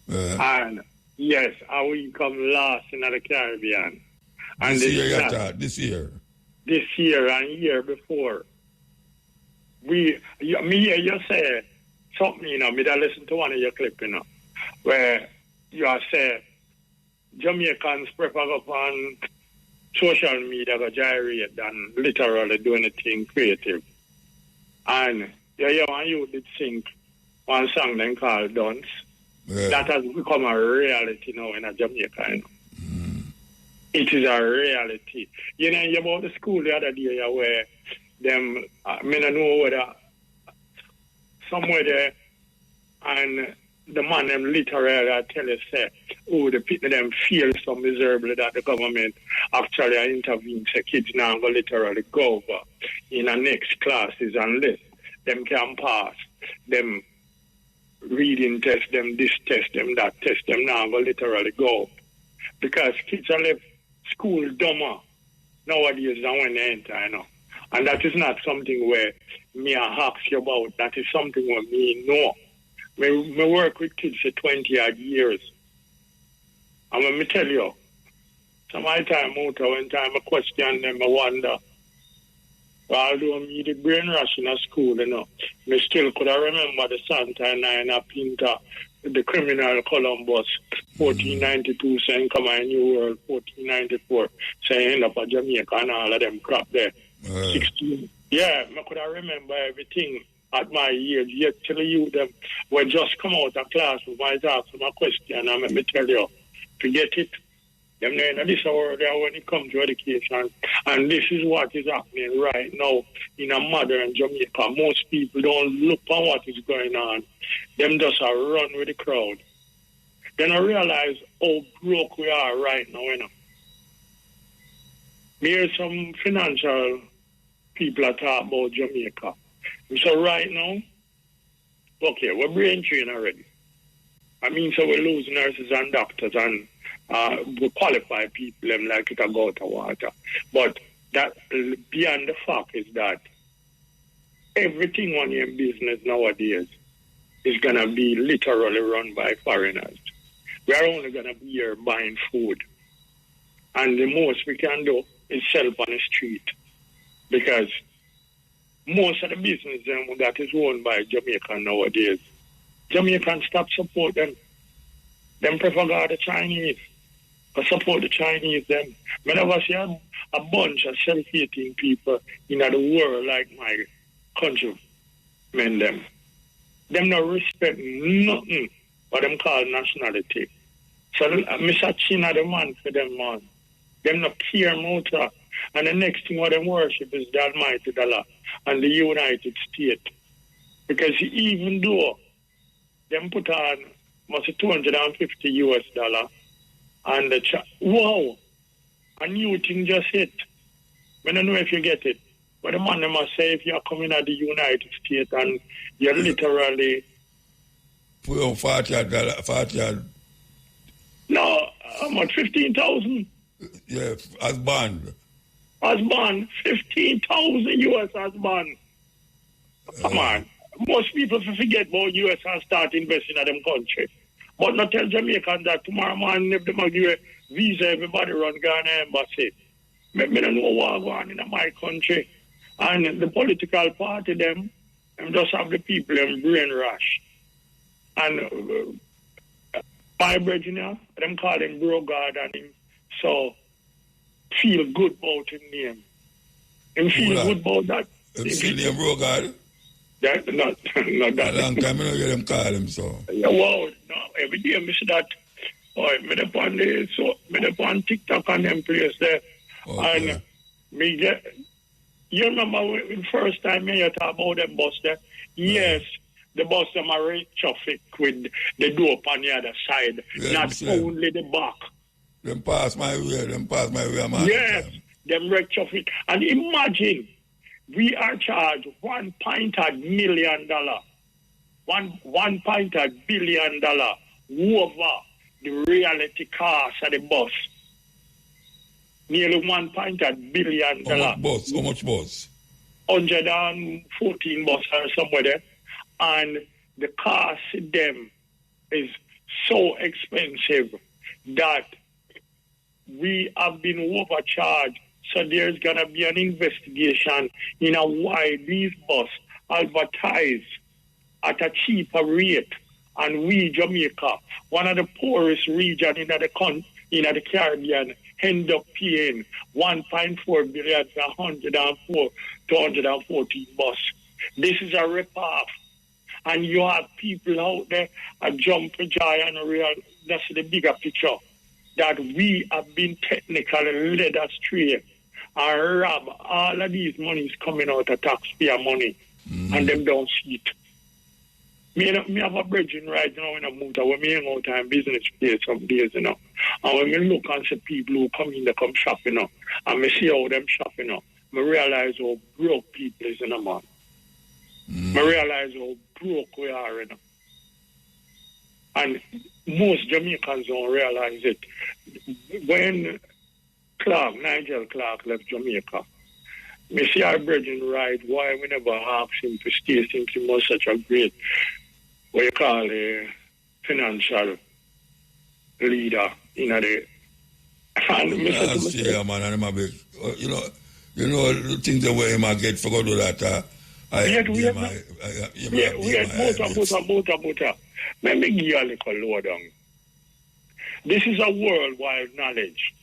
And yes, we come last in the Caribbean. And this year and year before. You say something, me that listen to one of your clip, where you are saying Jamaicans prefer upon social media to gyrate than literally doing anything creative. And you did sing one song then called Dance. Yeah. That has become a reality now in Jamaica. It is a reality. You about the school the other day where them, I don't know whether somewhere there, and the man them literally tell us the people them feel so miserably that the government actually intervenes. The kids now go literally go over in the next classes unless them can pass them reading test, them this test, them that test, them now go literally go. Because kids are left school dumber nowadays than when they enter, And that is not something where me ask you about. That is something where me know. Me work with kids for 20-odd years. And let me tell you, some of my time out, when time I question them, I wonder, although me the brain rush in a school, me still could remember the Santa and I Pinta, the criminal Columbus, 1492, saying come on New World, 1494, saying end up at Jamaica and all of them crap there. 16. Yeah, I could remember everything at my age. Yet till you them when just come out of class with my ask them a question and let me tell you, forget it. Them know in this world when it comes to education. And this is what is happening right now in a modern Jamaica. Most people don't look at what is going on. Them just run with the crowd. Then I realize how broke we are right now, Here's some financial people are talking about Jamaica. So right now, okay, we're brain trained already. I mean, so we lose nurses and doctors and we qualify people them like it a go to water. But that beyond the fact is that everything on your business nowadays is going to be literally run by foreigners. We are only going to be here buying food. And the most we can do is sell on the street. Because most of the business that is owned by Jamaican nowadays, Jamaicans stop support them. Them prefer the Chinese. But support the Chinese them. I never see a bunch of self-hating people in the world like my countrymen them. Them not respect nothing what them call nationality. So Mr. China the man for them, man. Them not care motor. And the next thing what them worship is the Almighty dollar and the United States. Because even though them put on must $250 US and the wow, a new thing just hit. I don't know if you get it. But the man must say if you're coming out the United States and you're literally put on $40. No, how much? 15,000? Yeah, as bond. As bond, 15,000 US as bond. Come on. Most people forget about US and start investing in them country. But not tell Jamaican that tomorrow morning if they give you a visa, everybody run Ghana embassy. I don't know what going on in my country. And the political party, them just have the people them brain rush. And my brethren, them call him Bro God and him so feel good about him name. Him feel good about that. Him still name Bro God? That, not that. A long time I don't hear them call him so. Yeah, wow, no, every day I miss that. Me on TikTok and them place there. Okay. And me get, you remember the first time you talk about them bus there? Yes, the bus them are in traffic with the door on the other side, not only the back. Them pass my way, man. Yes, them wreck traffic. And imagine, we are charged $1.1 million, $1.1 billion over the reality cost of the bus. Nearly $1.1 billion. How much bus? 114 buses or somewhere there. And the cost of them is so expensive that we have been overcharged. So there's going to be an investigation in why these buses advertise at a cheaper rate. And we, Jamaica, one of the poorest regions in the Caribbean, end up paying $1.4 billion for 214 buses. This is a rip-off. And you have people out there a jump for joy and real. That's the bigger picture. That we have been technically led astray and rob all of these monies coming out of taxpayer money. And them don't see it. Me have a brethren right now in a motor when me hang out in business place some days, And when me look and see people who come in, they come shopping, and me see how them shopping, me realize how broke people is, man. Me realize how broke we are, And most Jamaicans don't realize it. When Nigel Clark left Jamaica, me see our brethren right, why we never asked him to stay since he was such a great, what you call a financial leader in the... Yeah, man, and I'm a big, you know, the things the way I get for go do that, motor. Let me give you a little lowdown. This is a worldwide knowledge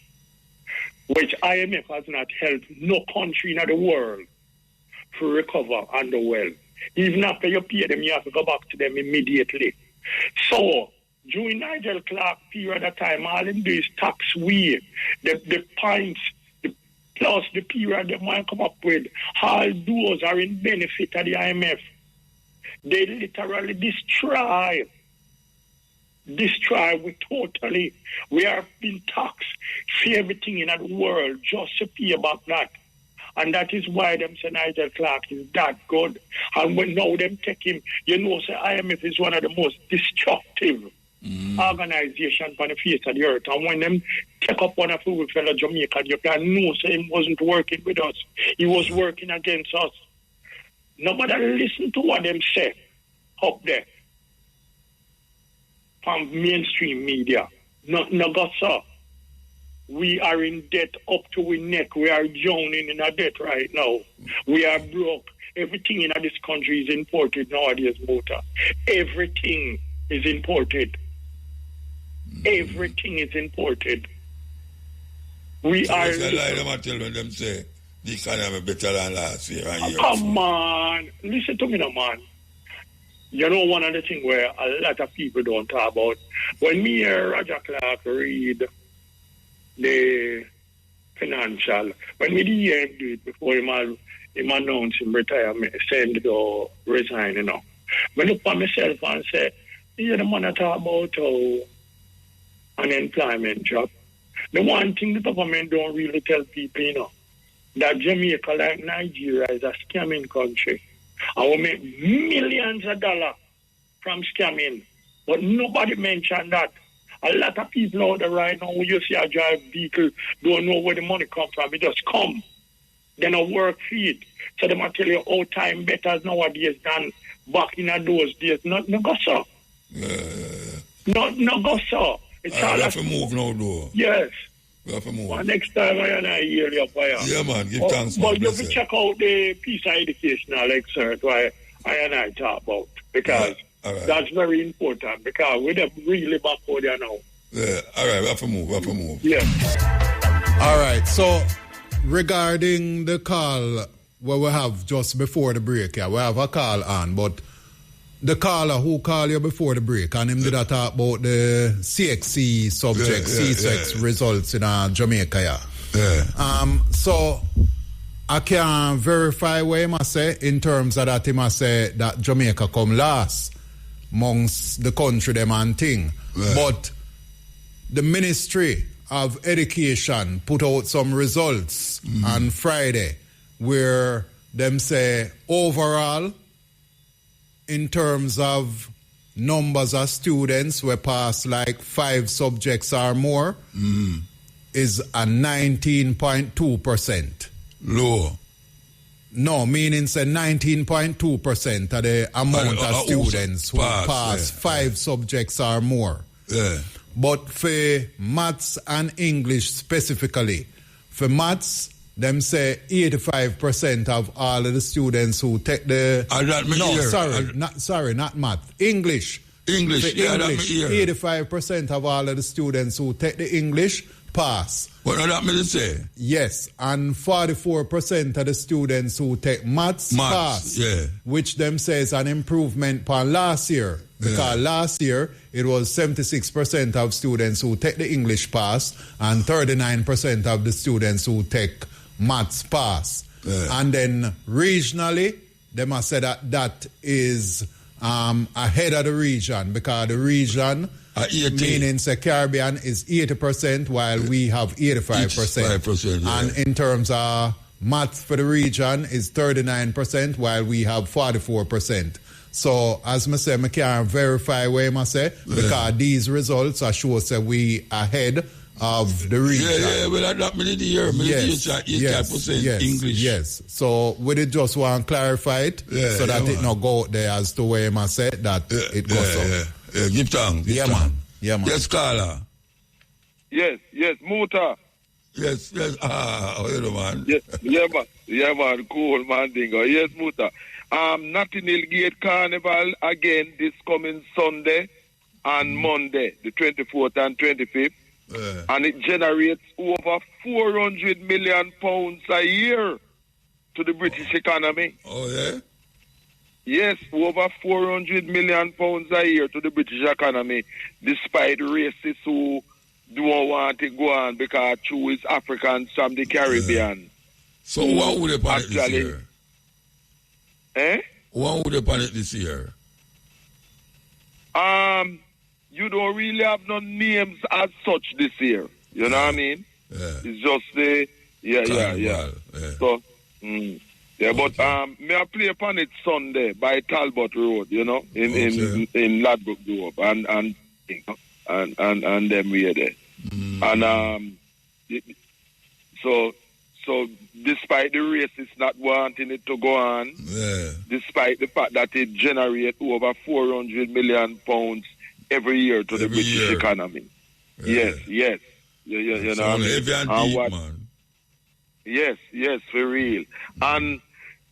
which IMF has not helped no country in the world to recover under well. Even after you pay them, you have to go back to them immediately. So, during Nigel Clark period of time, all them do is tax we, the points, plus the period they might come up with, all those are in benefit of the IMF. They literally destroy we totally. We are being taxed for everything in the world just to pay back that. And that is why them say Nigel Clark is that good. And when now them take him, say IMF is one of the most destructive organizations on the face of the earth. And when them take up one of our fellow Jamaican, you can know say he wasn't working with us. He was working against us. Nobody listen to what them say up there from mainstream media. No got so. We are in debt up to our neck. We are drowning in a debt right now. We are broke. Everything in this country is imported nowadays, Mota. Everything is imported. Everything is imported. We are... tell them say the economy better than last year. Come on. Listen to me now, man. You know one of the things where a lot of people don't talk about. When me hear Roger Clark read the financial, when we did hear him do it before him announced him retirement, send it or resign, I look at myself and say, the man talk about unemployment job. The one thing the government don't really tell people, that Jamaica, like Nigeria, is a scamming country. And we make millions of dollars from scamming. But nobody mentioned that. A lot of people out there right now, when you see a drive vehicle, don't know where the money comes from. It just come. They don't work for it. So they might tell you how time better nowadays than back in those days. No go so. No go so. It's all we have to move now, though. Yes. We have to move. Well, next time I hear you. Yeah, man. Give thanks. But you have to check out the piece of educational excerpt where I talk about. Because that's very important. Because we're really backward there now. Yeah. All right. We have to move. Yeah. All right. So, regarding the call what we have just before the break, we have a call on, but the caller who called you before the break, and him did talk about the CXC subject, C6 results in Jamaica, so I can verify what he must say in terms of that he must say that Jamaica come last amongst the country them and thing. But the Ministry of Education put out some results on Friday where them say overall in terms of numbers of students who pass like 5 subjects or more is a 19.2%. Low. No, meaning say 19.2% of the amount of students who pass 5 subjects or more. Yeah. But for maths and English specifically, for maths, them say 85% of all of the students who take the... not math. English. English. 85% of all of the students who take the English pass. What does that mean to say? Yes, and 44% of the students who take maths pass. Yeah. Which them says an improvement upon last year. Because last year, it was 76% of students who take the English pass and 39% of the students who take maths pass. And then regionally, they must say that is ahead of the region because the region, meaning the Caribbean, is 80% while we have 85%. And in terms of maths for the region is 39% while we have 44%. So, as I say, I can't verify what I say because these results are sure that we ahead of the region. Well, that many year, Yes. English. Yes. So, we just want to clarify it so that it not go out there as to where I say that it goes up. Give thanks. Man. Yes, Carla. Yes, Muta. Yes. How you doing, man? Man. Cool, man, Dingo. Yes, Muta. Notting Hill Gate Carnival again this coming Sunday and Monday, the 24th and 25th. And it generates over 400 million pounds a year to the British economy. Oh, yeah? Yes, over 400 million pounds a year to the British economy, despite racists who don't want to go on because true is Africans from the Caribbean. So what would they pan it this year? What would they pan it this year? You don't really have no names as such this year. You know what I mean? Yeah. It's just the So, but may I play upon it Sunday by Talbot Road, you know, in Ladbroke Grove and then we are there. And so despite the racists not wanting it to go on, despite the fact that it generates over 400 million pounds every year to the British economy. Yes. You know what I mean? Man. Yes, for real. And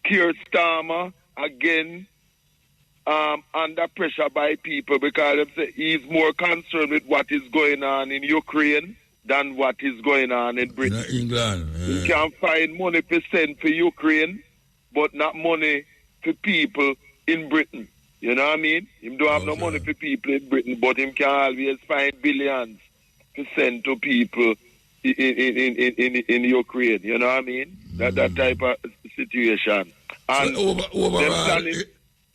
Keir Starmer, again, under pressure by people because he's more concerned with what is going on in Ukraine than what is going on in Britain. England. He can find money to send for Ukraine, but not money for people in Britain. You know what I mean? He don't have no money for people in Britain, but he can always find billions to send to people in Ukraine. You know what I mean? That type of situation. And so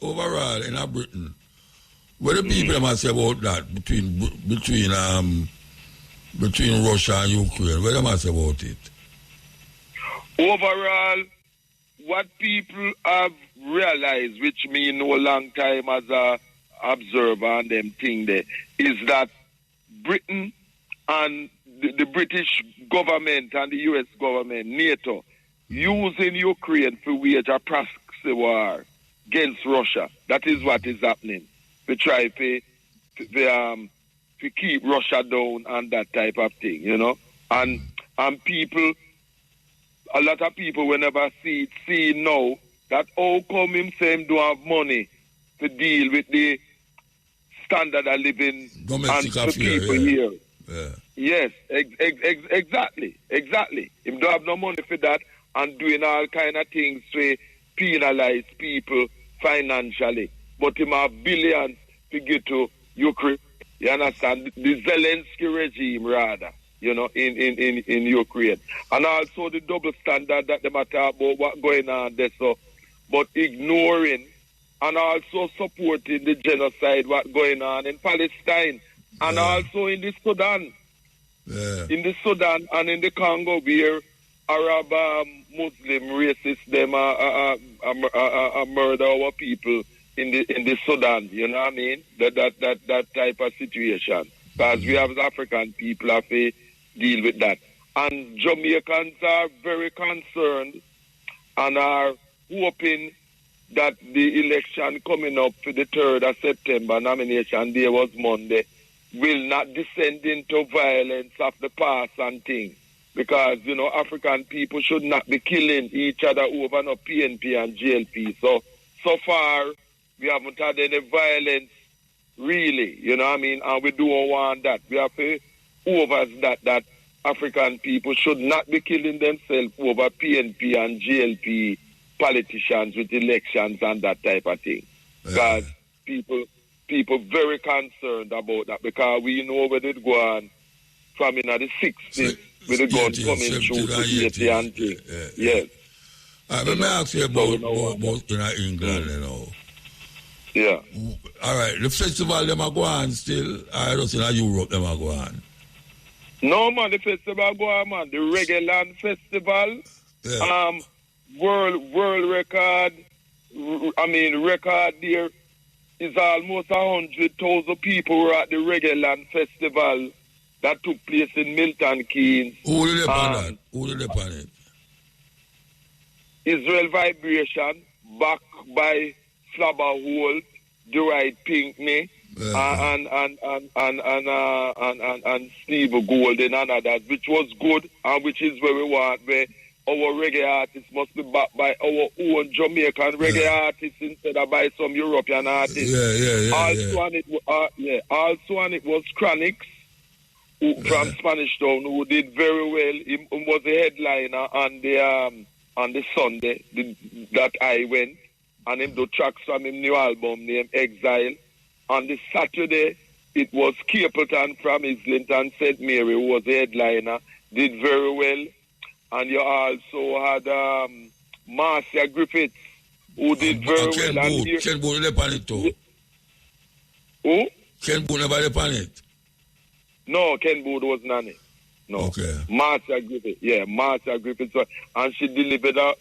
overall, in Britain, what do people must say about that between Russia and Ukraine? What do they say about it? Overall, what people have realized, which me no long time as observe and them thing there is that Britain and the British government and the US government, NATO, using Ukraine to wage a proxy war against Russia. That is what is happening. We try to keep Russia down and that type of thing, you know. And people, a lot of people will never see now that how come him say him don't have money to deal with the standard of living domestic and affair, people here. Yeah. Yes, exactly. Him don't have no money for that and doing all kind of things to penalize people financially. But him have billions to get to Ukraine. You understand? The Zelensky regime, rather, you know, in Ukraine. And also the double standard that they talk about what's going on there, so, but ignoring and also supporting the genocide what's going on in Palestine and also in the Sudan. Yeah. In the Sudan and in the Congo, where Arab Muslim racists them murder our people in the Sudan. You know what I mean? That type of situation. Because we have African people have to deal with that. And Jamaicans are very concerned and are hoping that the election coming up for the 3rd of September, nomination day was Monday, will not descend into violence of the past and things. Because, you know, African people should not be killing each other over no PNP and JLP. So far, we haven't had any violence, really, you know what I mean? And we don't want that. We have to over that African people should not be killing themselves over PNP and JLP politicians with elections and that type of thing. Because people very concerned about that because we know where it go on from in the 60s with the gun coming through to 80 and things. Yes. Let me ask you about England, you know. Yeah. All right. The festival, them are going still. I don't see in Europe, them are going. No, man. The festival go on, man. The Reggae Land Festival. Yeah. World record. I mean, record there is almost 100,000 people were at the Reggae Land Festival that took place in Milton Keynes. Who did they on that? Who did they on it? Israel Vibration, backed by Flabber Holt, Dwight Pinkney, and Steve Golden and others, which was good and which is where we want, where our reggae artists must be backed by our own Jamaican reggae artists instead of by some European artists. Also, and it was Chronix from Spanish Town who did very well. He was the headliner on the Sunday that I went. And him do tracks from his new album named Exile. On the Saturday, it was Capleton from Islington St. Mary who was the headliner, did very well. And you also had Marcia Griffiths who did very well. Ken Boone never on it too. Who? Ken Boone never on it. No, Ken Boone wasn't on it. No. Okay. Marcia Griffiths, Marcia Griffiths. And she delivered a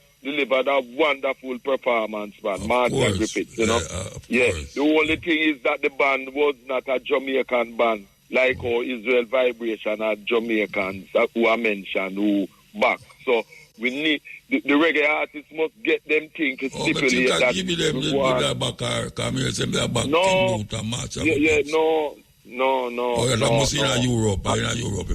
wonderful performance, man. Marcia Griffiths, you know. The only thing is that the band was not a Jamaican band, like our Israel Vibration are Jamaicans who are mentioned, who back. So we need the reggae artists must get them things to stipulate that. Give them the back or come here, say they back. No. Oh, that must be in Europe. In Europe,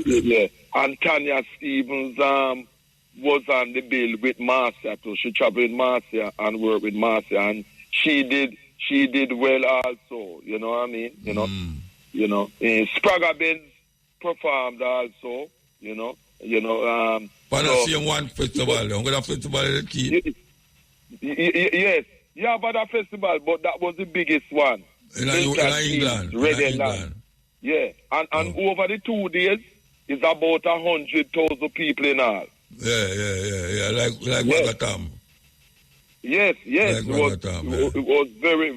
yeah. And Tanya Stevens was on the bill with Marcia too. She traveled with Marcia and worked with Marcia, and she did well also. You know what I mean? You know. Spragga Benz performed also. You know. But I see one festival. I'm gonna festival in the key. Yes, but a festival, but that was the biggest one. In England. Yeah, and over the 2 days, it's about 100,000 people in all. Yeah. Like Wagatam. Yes. Like it was very,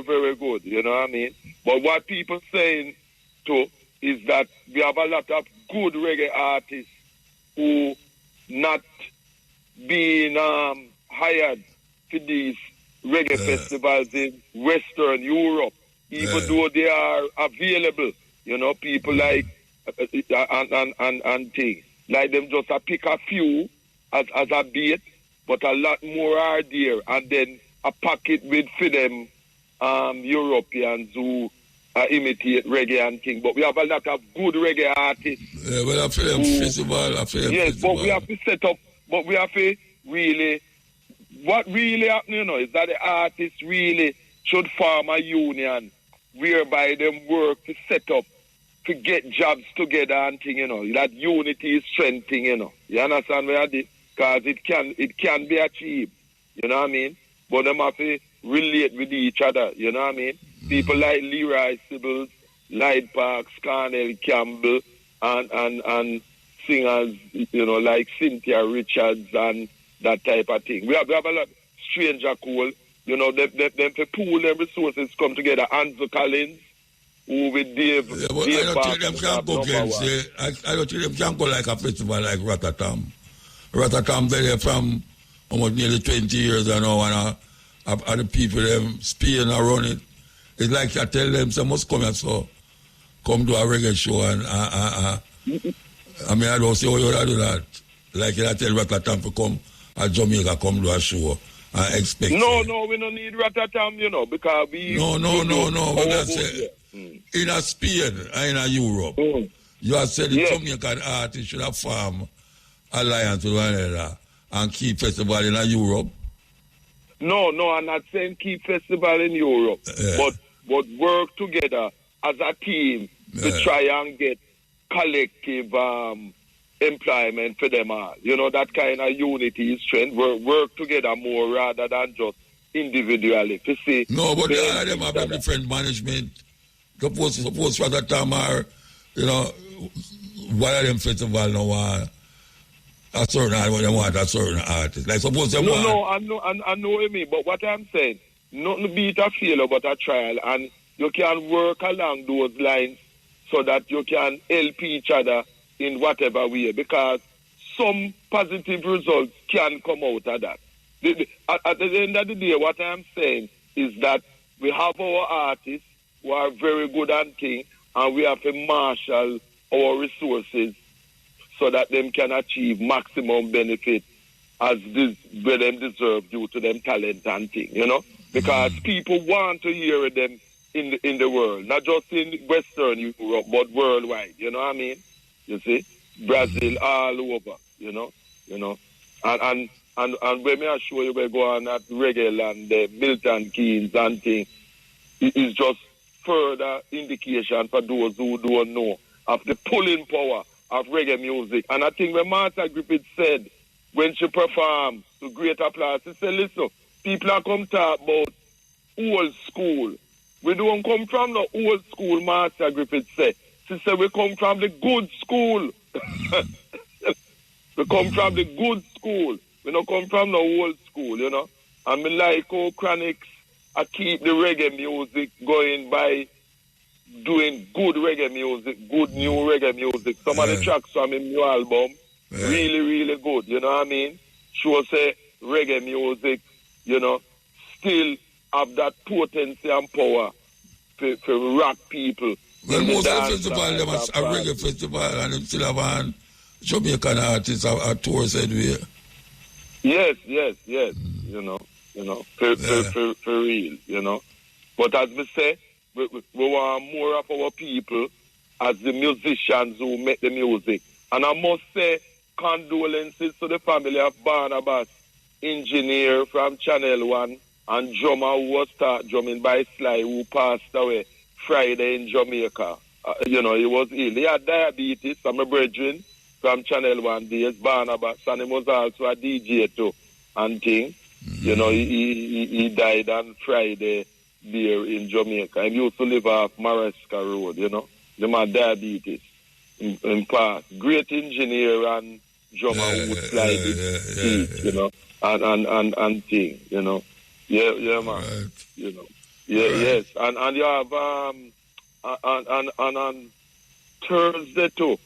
very good. You know what I mean? But what people saying too is that we have a lot of good reggae artists who not being hired for these reggae festivals in Western Europe, even though they are available. You know, people like and things. Like them just pick a few as a bait, but a lot more are there. And then a packet with for them Europeans who imitate reggae and things. But we have a lot of good reggae artists. Yeah, well, I feel festival. Yes, but we have to set up, but we have to really, what really happens, you know, is that the artists really should form a union whereby them work to set up, to get jobs together and thing, you know. That unity is strengthening, you know. You understand where I did? Because it can be achieved, you know what I mean? But them have to relate with each other, you know what I mean? People like Leroy Sibbles, Light Parks, Cornell Campbell, and singers, you know, like Cynthia Richards and that type of thing. We have a lot. Stranger Cole, you know, them to pool their resources come together. Anzo Collins, who with Dave. Yeah, but Dave I don't think them can go against. I don't think them can go like a festival like Ratatam. Ratatam, they're from almost nearly 20 years and now, and the people them speaking around it. It's like I tell them, they must come and so come to a reggae show and I mean, I don't say, oh, you do that. Like I tell Ratatam to come at Jamaica, come to a show and expect. No, we don't need Ratatam, you know, because we. No. But that's it. In a Spain and in a Europe, you have said the Jamaican artists should have formed alliance with one another and keep festival in a Europe. No, I'm not saying keep festival in Europe, but work together as a team to try and get collective employment for them all. You know, that kind of unity is strength. Work together more rather than just individually. To see. No, but all of them have different management. Suppose for that time are, you know, one of them festival now want a certain artist, they want a certain artist. Like suppose they want. No, I know what you mean, but what I'm saying, nothing beat a failure but a trial, and you can work along those lines so that you can help each other in whatever way, because some positive results can come out of that. At the end of the day, what I'm saying is that we have our artists who are very good at things, and we have to marshal our resources so that them can achieve maximum benefit as where them deserve due to them talent and thing, you know? Because people want to hear them in the world, not just in Western Europe, but worldwide, you know what I mean? You see? Brazil all over, you know? And when I show you we go on at Reggae and Milton Keynes and thing, it is just further indication for those who don't know of the pulling power of reggae music. And I think when Martha Griffith said, when she performed to great applause, she said, listen, people are come talk about old school. We don't come from the old school, Martha Griffith said. She said, we come from the good school. We come from the good school. We don't come from the old school, you know. And me like how Chronics I keep the reggae music going by doing good reggae music, good new reggae music. Some of the tracks from his new album, really, really good, you know what I mean? Sure say reggae music, you know, still have that potency and power to rock people. Well, most of the festival, them a reggae festival, and them still have Jamaican artists a tour said we. Yes, you know, for real, you know. But as we say, we want more of our people as the musicians who make the music. And I must say, condolences to the family of Barnabas, engineer from Channel 1, and drummer who was start drumming by Sly, who passed away Friday in Jamaica. You know, he was ill. He had diabetes, I'm a brethren from Channel 1 days, Barnabas, and he was also a DJ too, and thing. You know, he died on Friday there in Jamaica. He used to live off Maresca Road, you know. He had diabetes in past. Great engineer and drummer who would slide his feet, you know, and thing, you know. Yeah, man. Right. You know. Yeah, right. Yes. And you have on Thursday too,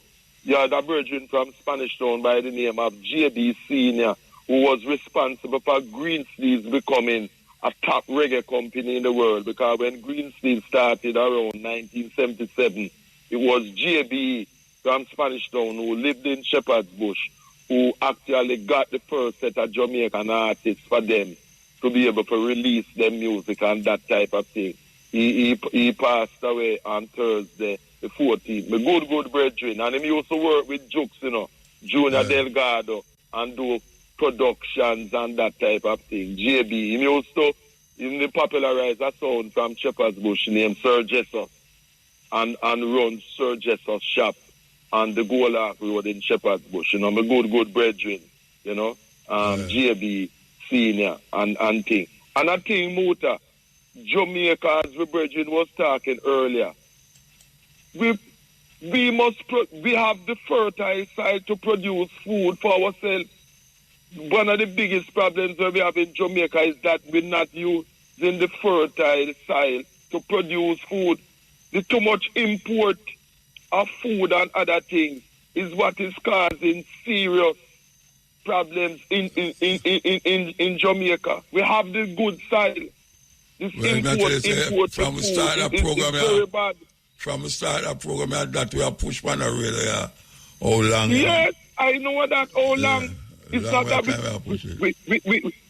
you had a virgin from Spanish Town by the name of JB Senior, who was responsible for Greensleeves becoming a top reggae company in the world, because when Greensteel started around 1977, it was JB from Spanish Town who lived in Shepherd's Bush who actually got the first set of Jamaican artists for them to be able to release their music and that type of thing. He passed away on Thursday, the 14th. My good brethren. And he used to work with Jukes, Junior Delgado, and do productions and that type of thing. JB. He used to popularize a sound from Shepherd's Bush named Sir Jesus and run Sir Jesus shop on the Gola Road in Shepherd's Bush. My good brethren, JB Senior and thing. And I think Muta, Jamaica, as the brethren was talking earlier, we have the fertile side to produce food for ourselves. One of the biggest problems that we have in Jamaica is that we're not using the fertile soil to produce food. The too much import of food and other things is what is causing serious problems in Jamaica. We have the good soil. This import from the start of the program, very bad. From the start of the program, that we have pushed on the radio. How long? Yes, I know that. How long? It's not that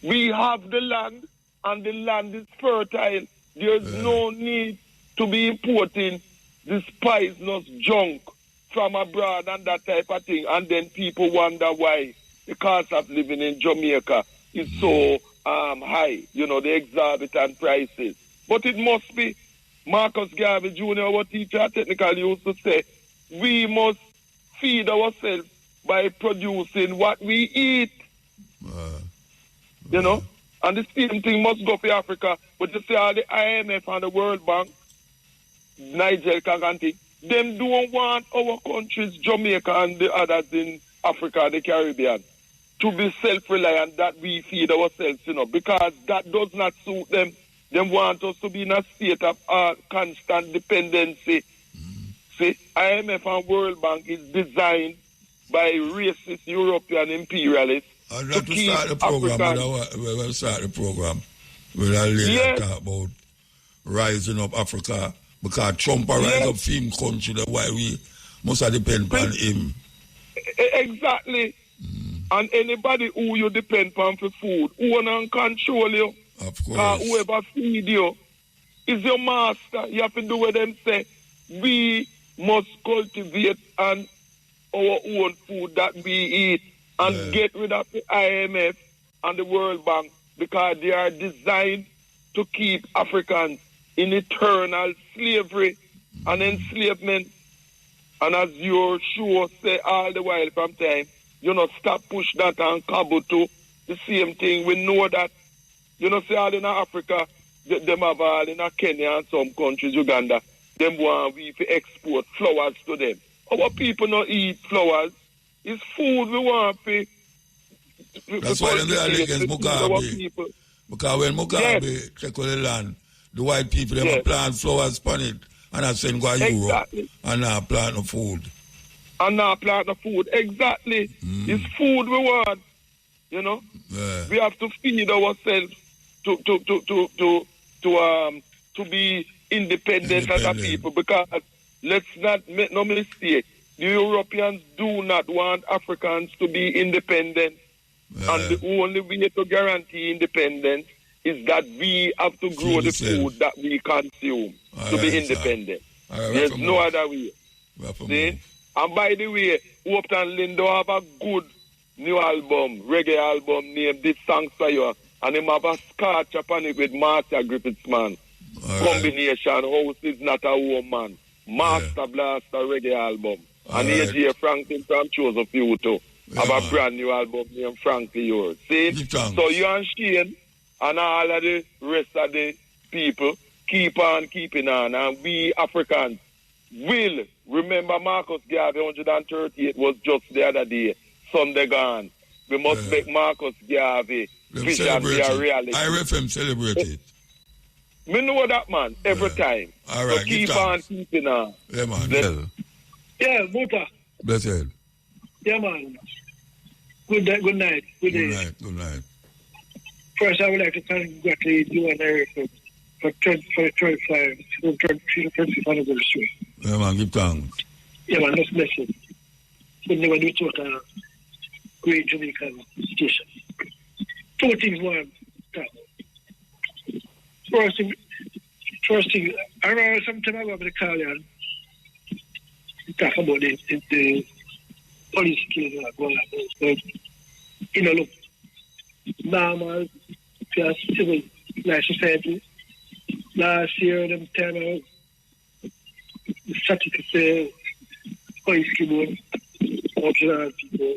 we have the land, and the land is fertile. There's no need to be importing this poisonous junk from abroad and that type of thing. And then people wonder why the cost of living in Jamaica is so high, the exorbitant prices. But it must be. Marcus Garvey Jr., our teacher technically used to say, we must feed ourselves by producing what we eat. And the same thing must go for Africa. But you see all the IMF and the World Bank, Nigel Kaganti, them don't want our countries, Jamaica and the others in Africa, the Caribbean, to be self-reliant, that we feed ourselves, because that does not suit them. They want us to be in a state of constant dependency. See, IMF and World Bank is designed by racist European imperialists. And that to start the program, we'll start the program. We'll talk about rising up Africa, because Trump rise up him country, that's why we must depend on him. Exactly. And anybody who you depend on for food, own and control you, of course, whoever feed you is your master. You have to do what them say. We must cultivate our own food that we eat and get rid of the IMF and the World Bank, because they are designed to keep Africans in eternal slavery and enslavement. And as your show say all the while from time, stop push that and cobble to the same thing. We know that. See all in Africa, them have all in Kenya and some countries, Uganda, them want we to export flowers to them. Our people not eat flowers. It's food we want to. That's why they are against Mugabe. Because when Mugabe take over the land, the white people them plant flowers on it and I send go to Europe and now plant no food. And now plant no food. Exactly. It's food we want. We have to feed ourselves to be independent as a people, because let's not make no mistake. The Europeans do not want Africans to be independent. And the only way to guarantee independence is that we have to grow the food that we consume to be independent. There's no other way. See? And by the way, Upton Lindo have a good new album, reggae album named This Song for You. And him have a scotch upon it with Master Griffiths, man. Combination, House is Not a Woman. Master Blaster reggae album. And AJ Franklin from Joseph Uto have a brand new album named Frankly Yours. See? So you and Shane and all of the rest of the people keep on keeping on. And we Africans will remember Marcus Garvey 138 was just the other day, Sunday gone. We must make Marcus Garvey vision be a reality. IRFM celebrate it. We know that, man, every time. All right, so keep on keeping on. Yeah, man. Yeah, Buta. Blessed. Yeah, man. Good night. Good day. Good night. First, I would like to congratulate you and Eric for 25 anniversary. Yeah, man, give thanks. Yeah, man, that's blessed. We never do it with a great Jamaican station. Two things, one. First thing, I remember some time ago with the Carlian, talk about the police killing that going on. But, you know, look, normal, for civil life society, last year, them time out, the statistics police killed about people.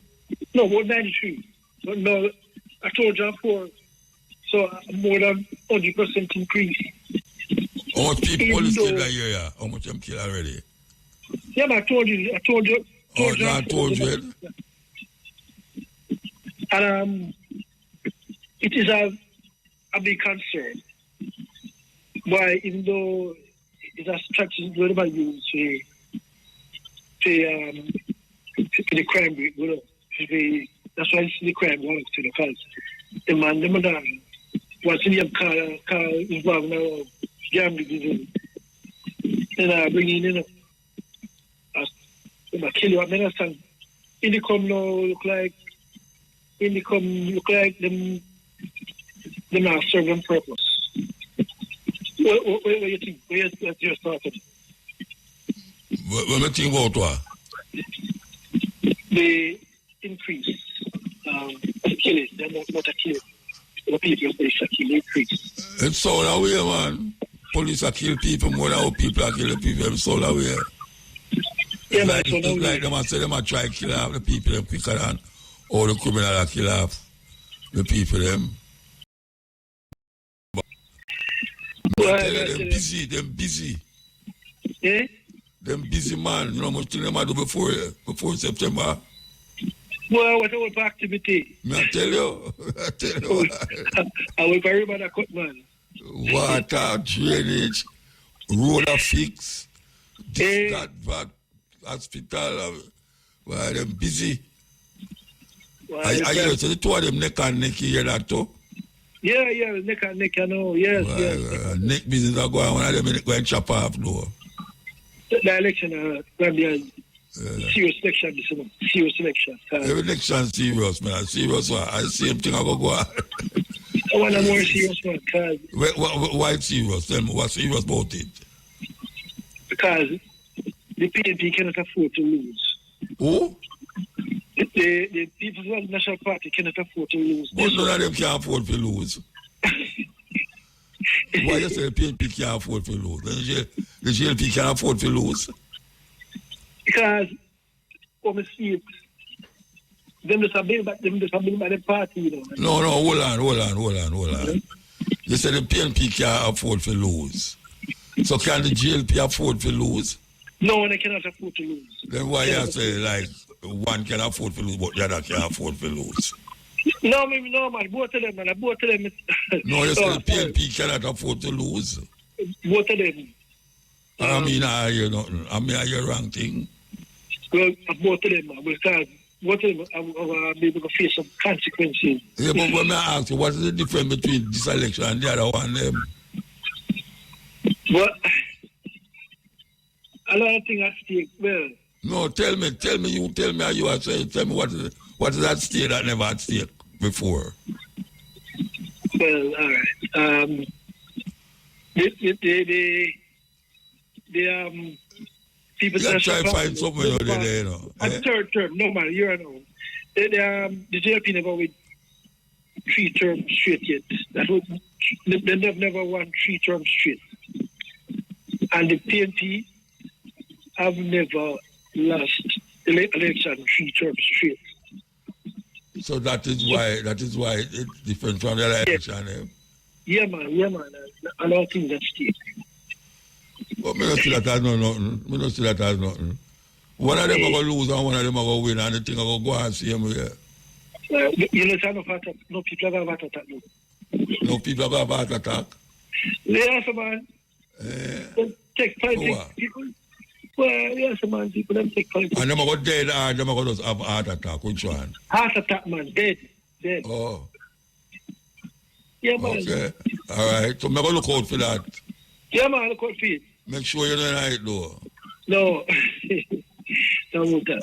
No, about 93. But no, I told you before, so more than 100% increase. How much people police killed that year, yeah? How much them killed already? Yeah, but I told you. I told you. And it is a big concern. Why, even though it's a strategy whatever used to the crime rate, you know, that's why the crime wants to the cause. The man, what's in your car involved now, gambling, and bringing in a kill you. I understand. Income now look like them not serving purpose. What do you think? What's your thought? What do you think about what? The increase, killing, they're not a kill. The people police are killing increase. It's all that way, man. Police are kill people more than how people are killing people. It's all that way. Yeah, it's like them and say them are try to kill off the people them quicker than all the criminals are kill off the people them. Them busy. Yeah? Them busy, man. You know how much thing them I do before September? Well, what about activity? I tell you. I will bury man a cut, man. Water, drainage, road a fix, this, that, hospital. Why them busy? I hear so the two of them neck and neck, you hear that too? Yeah, neck and neck, I know. Yes. Neck business are going on, one of them go and chop off now. The election, serious election, this one. Serious election. Every election serious, man. Serious one. I same thing I go on. I want a more serious one, because... Why serious? Tell me, what's serious about it? Because the PNP cannot afford to lose. Who? The People's National Party cannot afford to lose. But none of them can afford to lose. Why you say the PNP can't afford to lose? The JLP can afford to lose? Because, when we see it, them just have been by the party, you know. No, hold on. You said the PNP can't afford to lose. So can the JLP afford to lose? No, they cannot afford to lose. Then why you say like one can afford to lose, but the other can't afford to lose? No, man. Both of them. No, you say the PNP cannot afford to lose. Both of them. I mean, I hear nothing. I mean, I hear wrong thing. Well, both of them, because both of them are able to face some consequences. Yeah, but when I ask you, what is the difference between this election and the other one? Well, a lot of things at stake. Well, no, tell me how you are saying. Tell me what is at stake that never at stake before. Well, all right. The people you try to find something out there, you know. Third term, no man, you know. The JLP never win 3 terms straight yet. They never won 3 terms straight. And the PNP have never lost election 3 terms straight. So that is why it's different from the other election. Yeah, man. A lot of things at stake. But I don't see that as nothing. One of them are going to lose and one of them are going to win, and the thing are going to go and see him here. You know, no people have heart attack. No people have heart attack? Yes, man. Take politics. Well, yes, man. People don't take politics. And them are going to dead or them are going to have heart attack. Which one? Heart attack, man. Dead. Oh. Yeah, man. Okay. All right. So I'm going to look out for that. Yeah, man, look out for it. Make sure you're not it, though. No. No, Muta.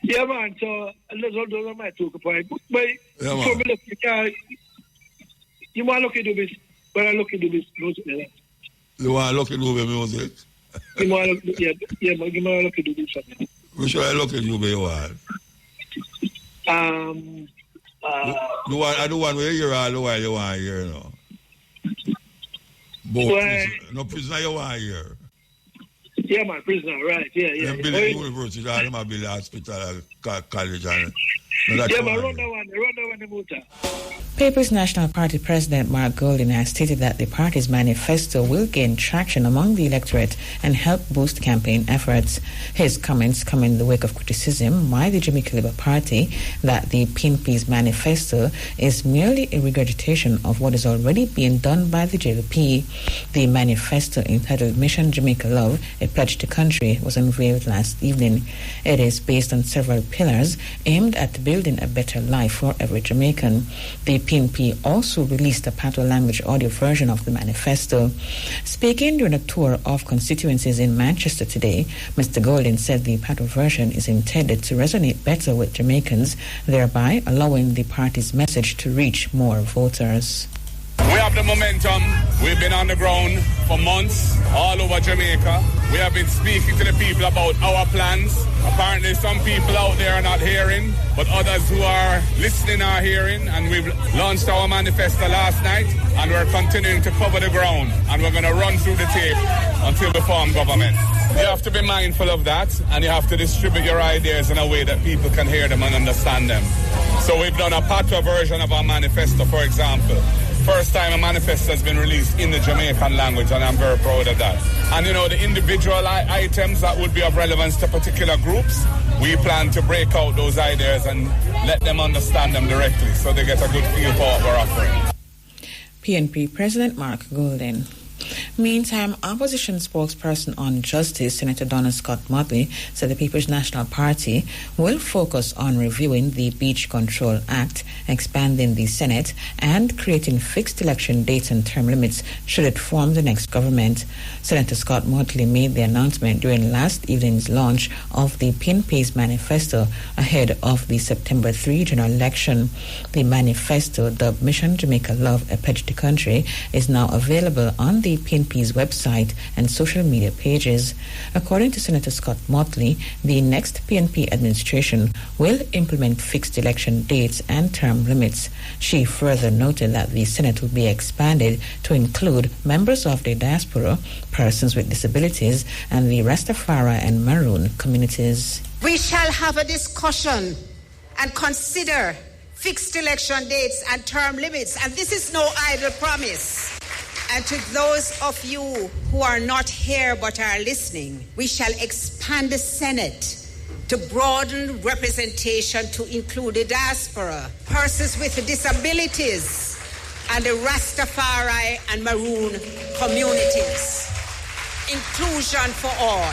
Yeah, man, so those are my 2 points. But yeah, man. For me, look, you want to look into this, but I look into this music. You want to look into the music? You want to, yeah, but you want to look into this something. Which one I look into you want? The one where you hear all the while you want to hear, you know. Both no prisoner you want to hear. Yeah, man, prisoner, right, yeah. Them building university, all them are building hospital, college, and yeah, man, run that one, the motor. People's National Party President Mark Golding has stated that the party's manifesto will gain traction among the electorate and help boost campaign efforts. His comments come in the wake of criticism by the Jamaican Labour Party that the PNP's manifesto is merely a regurgitation of what is already being done by the JLP. The manifesto, entitled Mission Jamaica Love, a pledge to country, was unveiled last evening. It is based on several pillars aimed at building a better life for every Jamaican. The PNP also released a Patois language audio version of the manifesto. Speaking during a tour of constituencies in Manchester today, Mr. Golding said the Patois version is intended to resonate better with Jamaicans, thereby allowing the party's message to reach more voters. We have the momentum. We've been on the ground for months all over Jamaica. We have been speaking to the people about our plans. Apparently some people out there are not hearing, but others who are listening are hearing. And we've launched our manifesto last night, and we're continuing to cover the ground. And we're going to run through the tape until we form government. You have to be mindful of that, and you have to distribute your ideas in a way that people can hear them and understand them. So we've done a Patois version of our manifesto, for example. First time a manifesto has been released in the Jamaican language, and I'm very proud of that. And you know, the individual items that would be of relevance to particular groups, we plan to break out those ideas and let them understand them directly so they get a good feel for what we're offering. PNP President Mark Golding. Meantime, opposition spokesperson on justice, Senator Donna Scott Motley, said the People's National Party will focus on reviewing the Beach Control Act, expanding the Senate, and creating fixed election dates and term limits should it form the next government. Senator Scott Motley made the announcement during last evening's launch of the PNP's manifesto ahead of the September 3 general election. The manifesto, dubbed Mission Jamaica Love, a pledge to country, is now available on the PNP's website and social media pages. According to Senator Scott Motley, the next PNP administration will implement fixed election dates and term limits. She further noted that the Senate will be expanded to include members of the diaspora, persons with disabilities, and the Rastafari and Maroon communities. We shall have a discussion and consider fixed election dates and term limits, and this is no idle promise. And to those of you who are not here but are listening, we shall expand the Senate to broaden representation to include the diaspora, persons with disabilities, and the Rastafari and Maroon communities. Inclusion for all.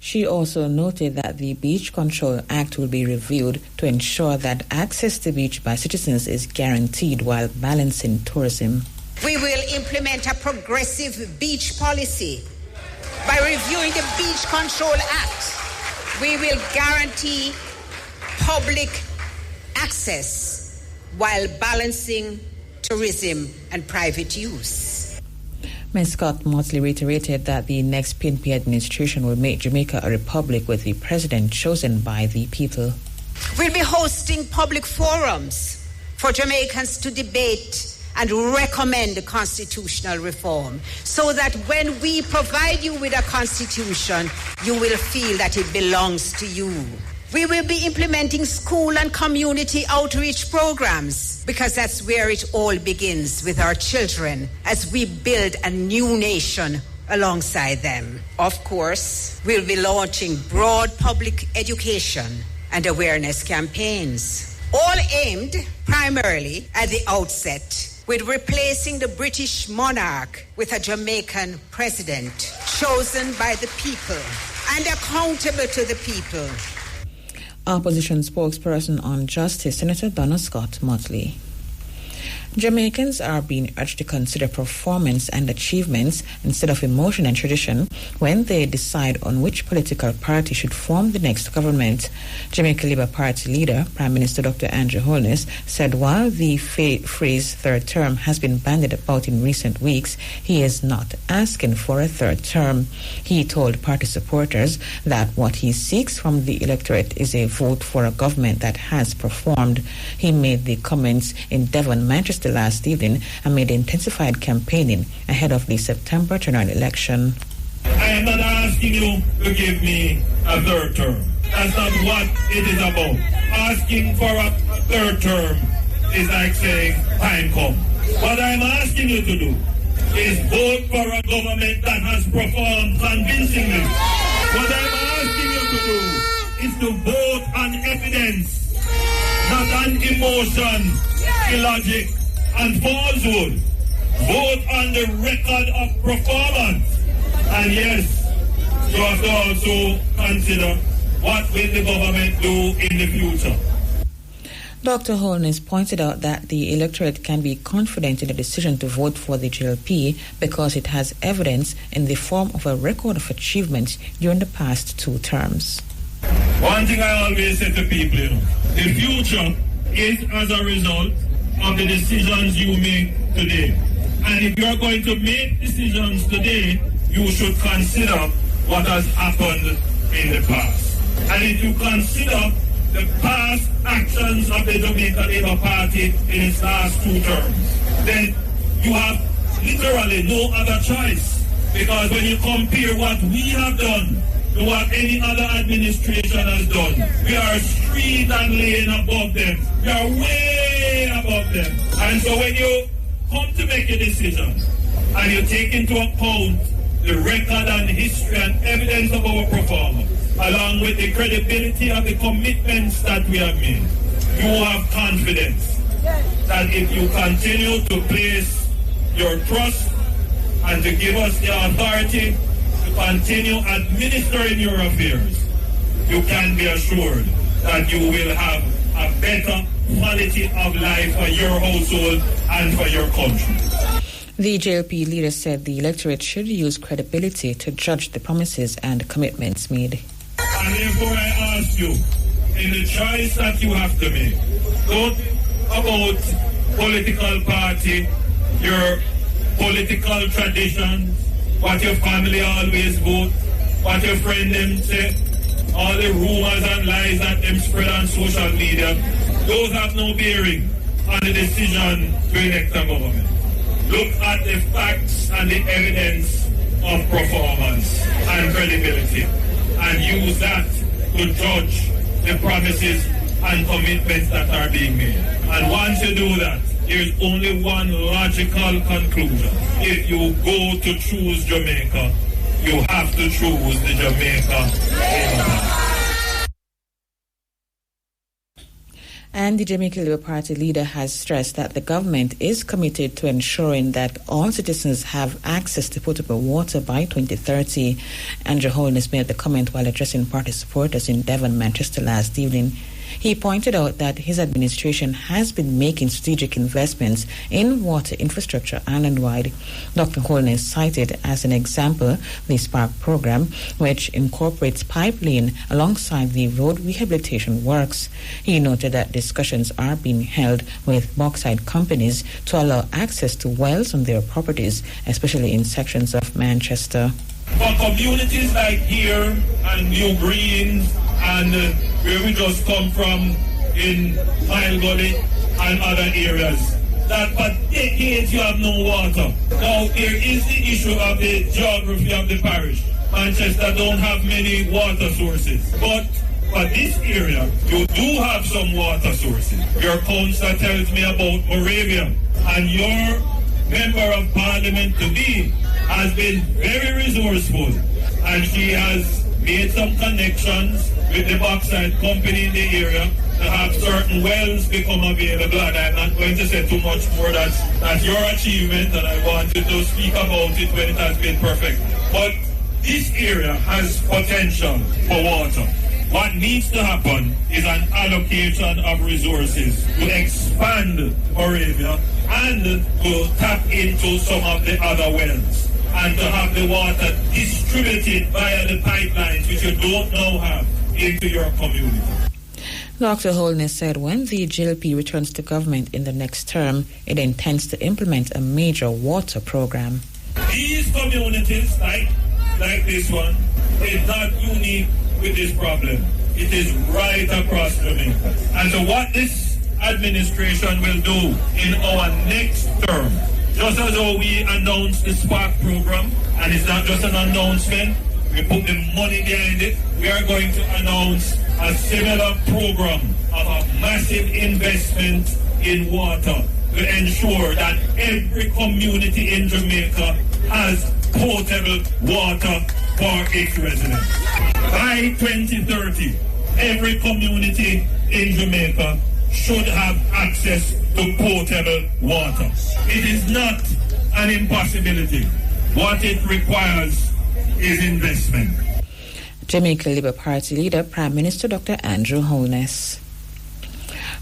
She also noted that the Beach Control Act will be reviewed to ensure that access to beach by citizens is guaranteed while balancing tourism. We will implement a progressive beach policy. By reviewing the Beach Control Act, we will guarantee public access while balancing tourism and private use. Ms. Scott Motley reiterated that the next PNP administration will make Jamaica a republic with the president chosen by the people. We'll be hosting public forums for Jamaicans to debate and recommend constitutional reform so that when we provide you with a constitution, you will feel that it belongs to you. We will be implementing school and community outreach programs because that's where it all begins, with our children, as we build a new nation alongside them. Of course, we'll be launching broad public education and awareness campaigns, all aimed primarily at the outset with replacing the British monarch with a Jamaican president chosen by the people and accountable to the people. Opposition spokesperson on justice, Senator Donna Scott Motley. Jamaicans are being urged to consider performance and achievements instead of emotion and tradition when they decide on which political party should form the next government. Jamaica Labour Party leader, Prime Minister Dr. Andrew Holness, said while the phrase third term has been bandied about in recent weeks, he is not asking for a third term. He told party supporters that what he seeks from the electorate is a vote for a government that has performed. He made the comments in Devon, Manchester last evening amid intensified campaigning ahead of the September general election. I am not asking you to give me a third term. That's not what it is about. Asking for a third term is like saying, time come. What I'm asking you to do is vote for a government that has performed convincingly. What I'm asking you to do is to vote on evidence, not on emotion, illogic, and falsehood. Vote on the record of performance. And yes, you have to also consider what will the government do in the future. Dr. Holness pointed out that the electorate can be confident in the decision to vote for the JLP because it has evidence in the form of a record of achievements during the past 2 terms. One thing I always say to people, the future is as a result of the decisions you make today. And if you're going to make decisions today, you should consider what has happened in the past. And if you consider the past actions of the Jamaican Labour Party in its last 2 terms, then you have literally no other choice. Because when you compare what we have done to what any other administration has done, we are street and lane above them. We are way above them. And so when you come to make a decision and you take into account the record and history and evidence of our performance, along with the credibility of the commitments that we have made, you have confidence that if you continue to place your trust and to give us the authority to continue administering your affairs, you can be assured that you will have a better quality of life for your household and for your country. The JLP leader said the electorate should use credibility to judge the promises and commitments made. And therefore I ask you, in the choice that you have to make, don't about political party, your political traditions, what your family always vote, what your friend them say, all the rumors and lies that them spread on social media, those have no bearing on the decision to elect a government. Look at the facts and the evidence of performance and credibility and use that to judge the promises and commitments that are being made. And once you do that, there's only one logical conclusion. If you go to choose Jamaica, you have to choose the Jamaica. And the Jamaica Labour Party leader has stressed that the government is committed to ensuring that all citizens have access to potable water by 2030. Andrew Holness made the comment while addressing party supporters in Devon, Manchester last evening. He pointed out that his administration has been making strategic investments in water infrastructure island-wide. Dr. Holness cited as an example the SPARK program, which incorporates pipeline alongside the road rehabilitation works. He noted that discussions are being held with bauxite companies to allow access to wells on their properties, especially in sections of Manchester. For communities like here and New Greens and where we just come from in Mile Gully and other areas, that for decades you have no water. Now there is the issue of the geography of the parish. Manchester don't have many water sources, but for this area you do have some water sources. Your councillor tells me about Moravia, and your member of parliament to be has been very resourceful, and she has made some connections with the bauxite company in the area to have certain wells become available. And I'm not going to say too much more. That's your achievement, and I wanted to speak about it when it has been perfect. But this area has potential for water. What needs to happen is an allocation of resources to expand Moravia and to tap into some of the other wells and to have the water distributed via the pipelines, which you don't now have, into your community. Dr. Holness said when the JLP returns to government in the next term, it intends to implement a major water program. These communities, like this one, is not unique with this problem. It is right across Jamaica. And so what this administration will do in our next term, just as how we announced the Spark program, and it's not just an announcement, we put the money behind it, we are going to announce a similar program of a massive investment in water to ensure that every community in Jamaica has potable water for its residents. By 2030, every community in Jamaica should have access to potable water. It is not an impossibility. What it requires is investment. Jamaica Labour Party leader, Prime Minister Dr. Andrew Holness.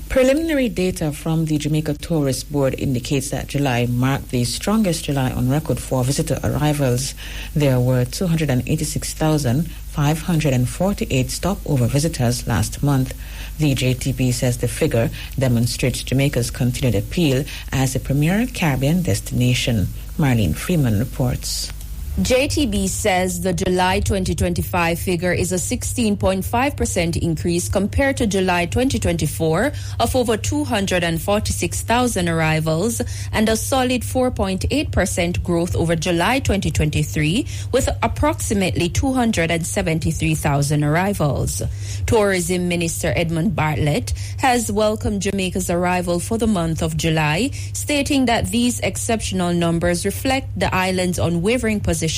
Preliminary data from the Jamaica Tourist Board indicates that July marked the strongest July on record for visitor arrivals. There were 286,548 stopover visitors last month. The JTB says the figure demonstrates Jamaica's continued appeal as a premier Caribbean destination. Marlene Freeman reports. JTB says the July 2025 figure is a 16.5% increase compared to July 2024 of over 246,000 arrivals and a solid 4.8% growth over July 2023 with approximately 273,000 arrivals. Tourism Minister Edmund Bartlett has welcomed Jamaica's arrival for the month of July, stating that these exceptional numbers reflect the island's unwavering position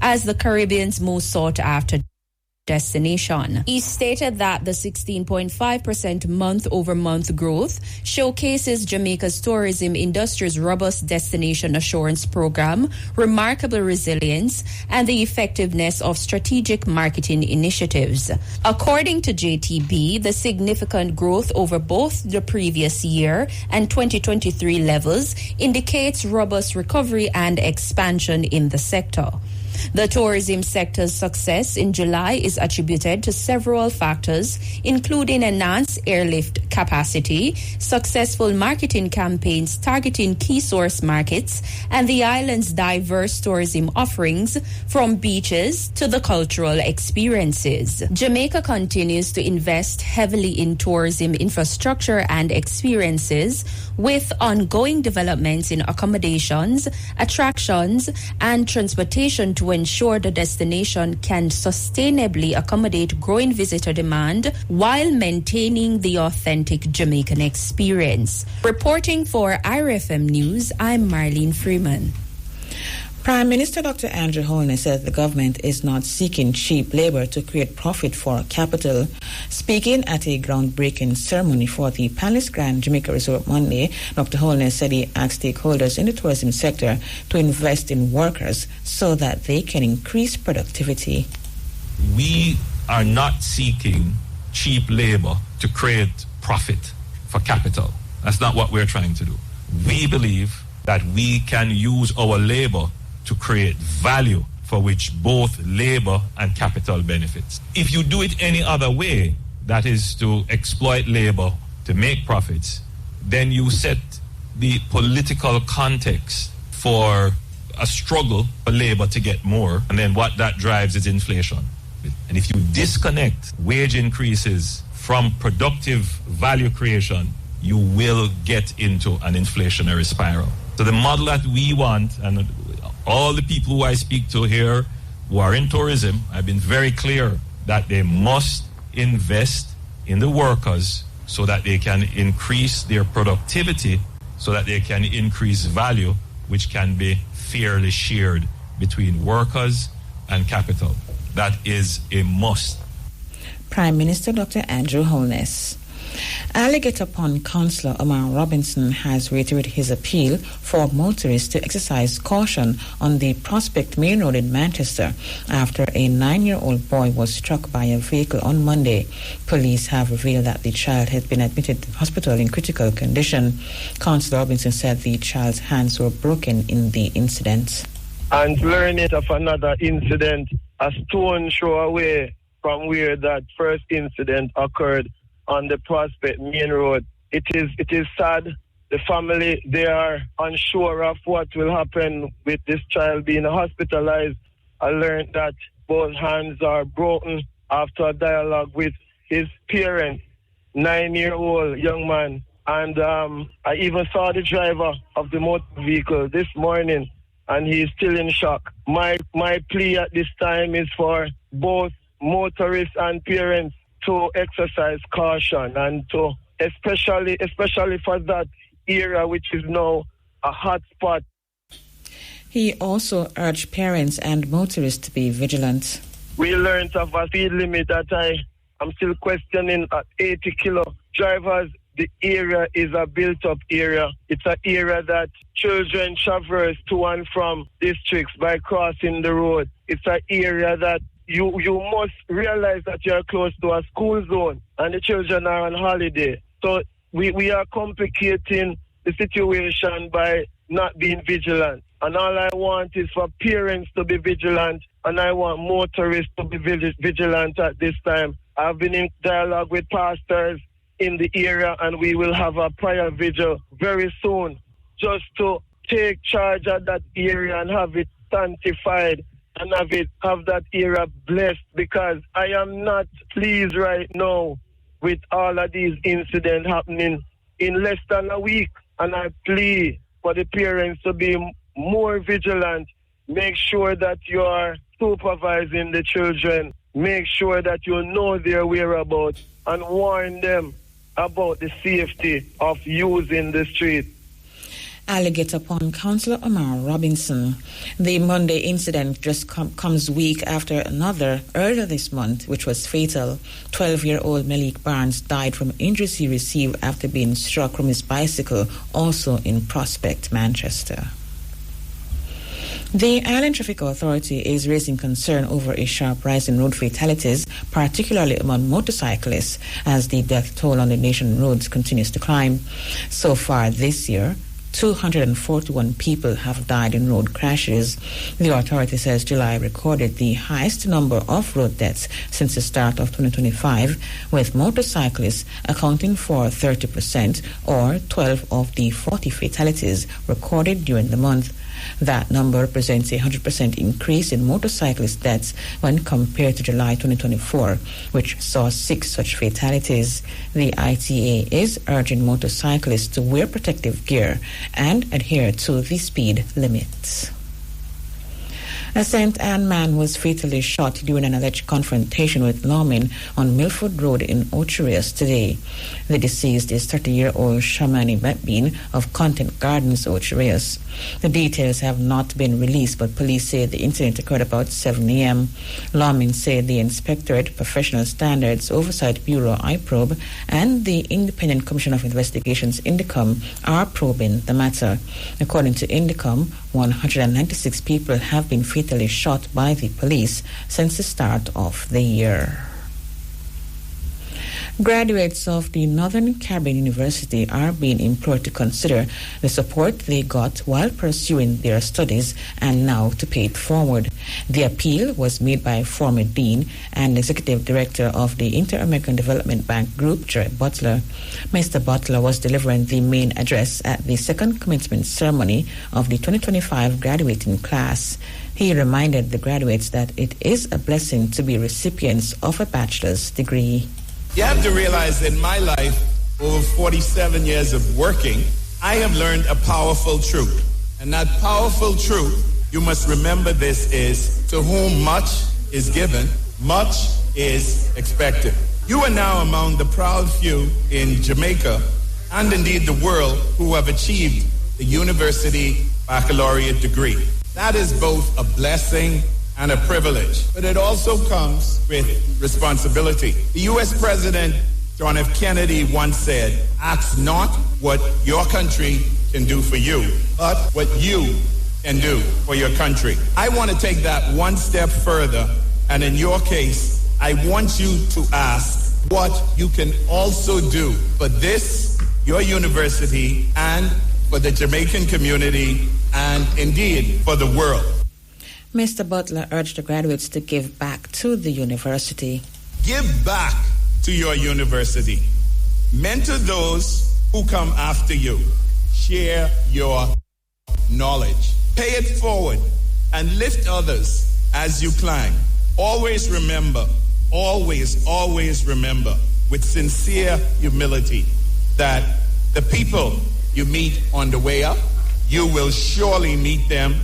as the Caribbean's most sought-after destination. He stated that the 16.5% month-over-month growth showcases Jamaica's tourism industry's robust destination assurance program, remarkable resilience, and the effectiveness of strategic marketing initiatives. According to JTB, the significant growth over both the previous year and 2023 levels indicates robust recovery and expansion in the sector. The tourism sector's success in July is attributed to several factors, including enhanced airlift capacity, successful marketing campaigns targeting key source markets, and the island's diverse tourism offerings from beaches to the cultural experiences. Jamaica continues to invest heavily in tourism infrastructure and experiences, with ongoing developments in accommodations, attractions, and transportation to ensure the destination can sustainably accommodate growing visitor demand while maintaining the authentic Jamaican experience. Reporting for IRFM News, I'm Marlene Freeman. Prime Minister Dr. Andrew Holness says the government is not seeking cheap labor to create profit for capital. Speaking at a groundbreaking ceremony for the Palace Grand Jamaica Resort Monday, Dr. Holness said he asked stakeholders in the tourism sector to invest in workers so that they can increase productivity. We are not seeking cheap labor to create profit for capital. That's not what we're trying to do. We believe that we can use our labor to create value for which both labor and capital benefits. If you do it any other way, that is to exploit labor to make profits, then you set the political context for a struggle for labor to get more, and then what that drives is inflation. And if you disconnect wage increases from productive value creation, you will get into an inflationary spiral. So the model that we want, and all the people who I speak to here who are in tourism, I've been very clear that they must invest in the workers so that they can increase their productivity, so that they can increase value, which can be fairly shared between workers and capital. That is a must. Prime Minister Dr. Andrew Holness. Alligator Pond Councillor Omar Robinson has reiterated his appeal for motorists to exercise caution on the Prospect Main Road in Manchester after a 9-year-old boy was struck by a vehicle on Monday. Police have revealed that the child had been admitted to hospital in critical condition. Councillor Robinson said the child's hands were broken in the incident. And learning of another incident a stone's throw away from where that first incident occurred on the Prospect Main Road. It is sad. The family, they are unsure of what will happen with this child being hospitalized. I learned that both hands are broken after a dialogue with his parents, 9-year-old young man. And I even saw the driver of the motor vehicle this morning, and he's still in shock. My plea at this time is for both motorists and parents to exercise caution, and to especially for that area which is now a hot spot. He also urged parents and motorists to be vigilant. We learned of a speed limit that I'm still questioning at 80 kilo. Drivers, the area is a built-up area. It's an area that children traverse to and from districts by crossing the road. It's an area that you must realize that you're close to a school zone and the children are on holiday. So we are complicating the situation by not being vigilant. And all I want is for parents to be vigilant, and I want motorists to be vigilant at this time. I've been in dialogue with pastors in the area, and we will have a prayer vigil very soon just to take charge of that area and have it sanctified and have that area blessed, because I am not pleased right now with all of these incidents happening in less than a week. And I plead for the parents to be more vigilant. Make sure that you are supervising the children. Make sure that you know their whereabouts and warn them about the safety of using the street. Alligator Pond Councillor Omar Robinson. The Monday incident just comes week after another earlier this month, which was fatal. 12-year-old Malik Barnes died from injuries he received after being struck from his bicycle, also in Prospect, Manchester. The Island Traffic Authority is raising concern over a sharp rise in road fatalities, particularly among motorcyclists, as the death toll on the nation's roads continues to climb. So far this year, 241 people have died in road crashes. The authority says July recorded the highest number of road deaths since the start of 2025, with motorcyclists accounting for 30%, or 12 of the 40 fatalities recorded during the month. That number represents a 100% increase in motorcyclist deaths when compared to July 2024, which saw 6 such fatalities. The ITA is urging motorcyclists to wear protective gear and adhere to the speed limits. A St. Anne man was fatally shot during an alleged confrontation with lawmen on Milford Road in Ocherius today. The deceased is 30-year-old Shamani Betbeen of Content Gardens, Ocherius. The details have not been released, but police say the incident occurred about 7 a.m. Lawmen say the Inspectorate Professional Standards Oversight Bureau, IPROB, and the Independent Commission of Investigations, INDECOM, are probing the matter. According to INDECOM, 196 people have been fatally shot by the police since the start of the year. Graduates of the Northern Caribbean University are being implored to consider the support they got while pursuing their studies and now to pay it forward. The appeal was made by former Dean and Executive Director of the Inter-American Development Bank Group, Jared Butler. Mr. Butler was delivering the main address at the second commencement ceremony of the 2025 graduating class. He reminded the graduates that it is a blessing to be recipients of a bachelor's degree. You have to realize that in my life, over 47 years of working, I have learned a powerful truth. And that powerful truth, you must remember this, is to whom much is given, much is expected. You are now among the proud few in Jamaica, and indeed the world, who have achieved the university baccalaureate degree. That is both a blessing and a privilege, but it also comes with responsibility. The U.S. President John F. Kennedy once said, ask not what your country can do for you, but what you can do for your country. I want to take that one step further, and in your case, I want you to ask what you can also do for this, your university, and for the Jamaican community, and indeed for the world. Mr. Butler urged the graduates to give back to the university. Give back to your university. Mentor those who come after you. Share your knowledge. Pay it forward and lift others as you climb. Always remember, always remember with sincere humility that the people you meet on the way up, you will surely meet them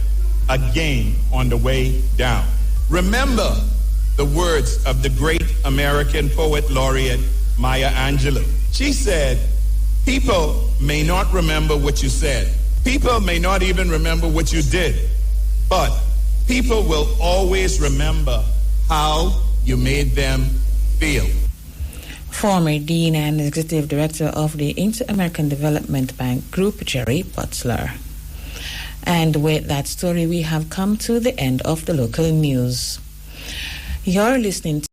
again on the way down. Remember the words of the great American poet laureate Maya Angelou. She said, people may not remember what you said. People may not even remember what you did. But people will always remember how you made them feel. Former Dean and Executive Director of the Inter-American Development Bank Group, Jerry Butler. And with that story, we have come to the end of the local news. You're listening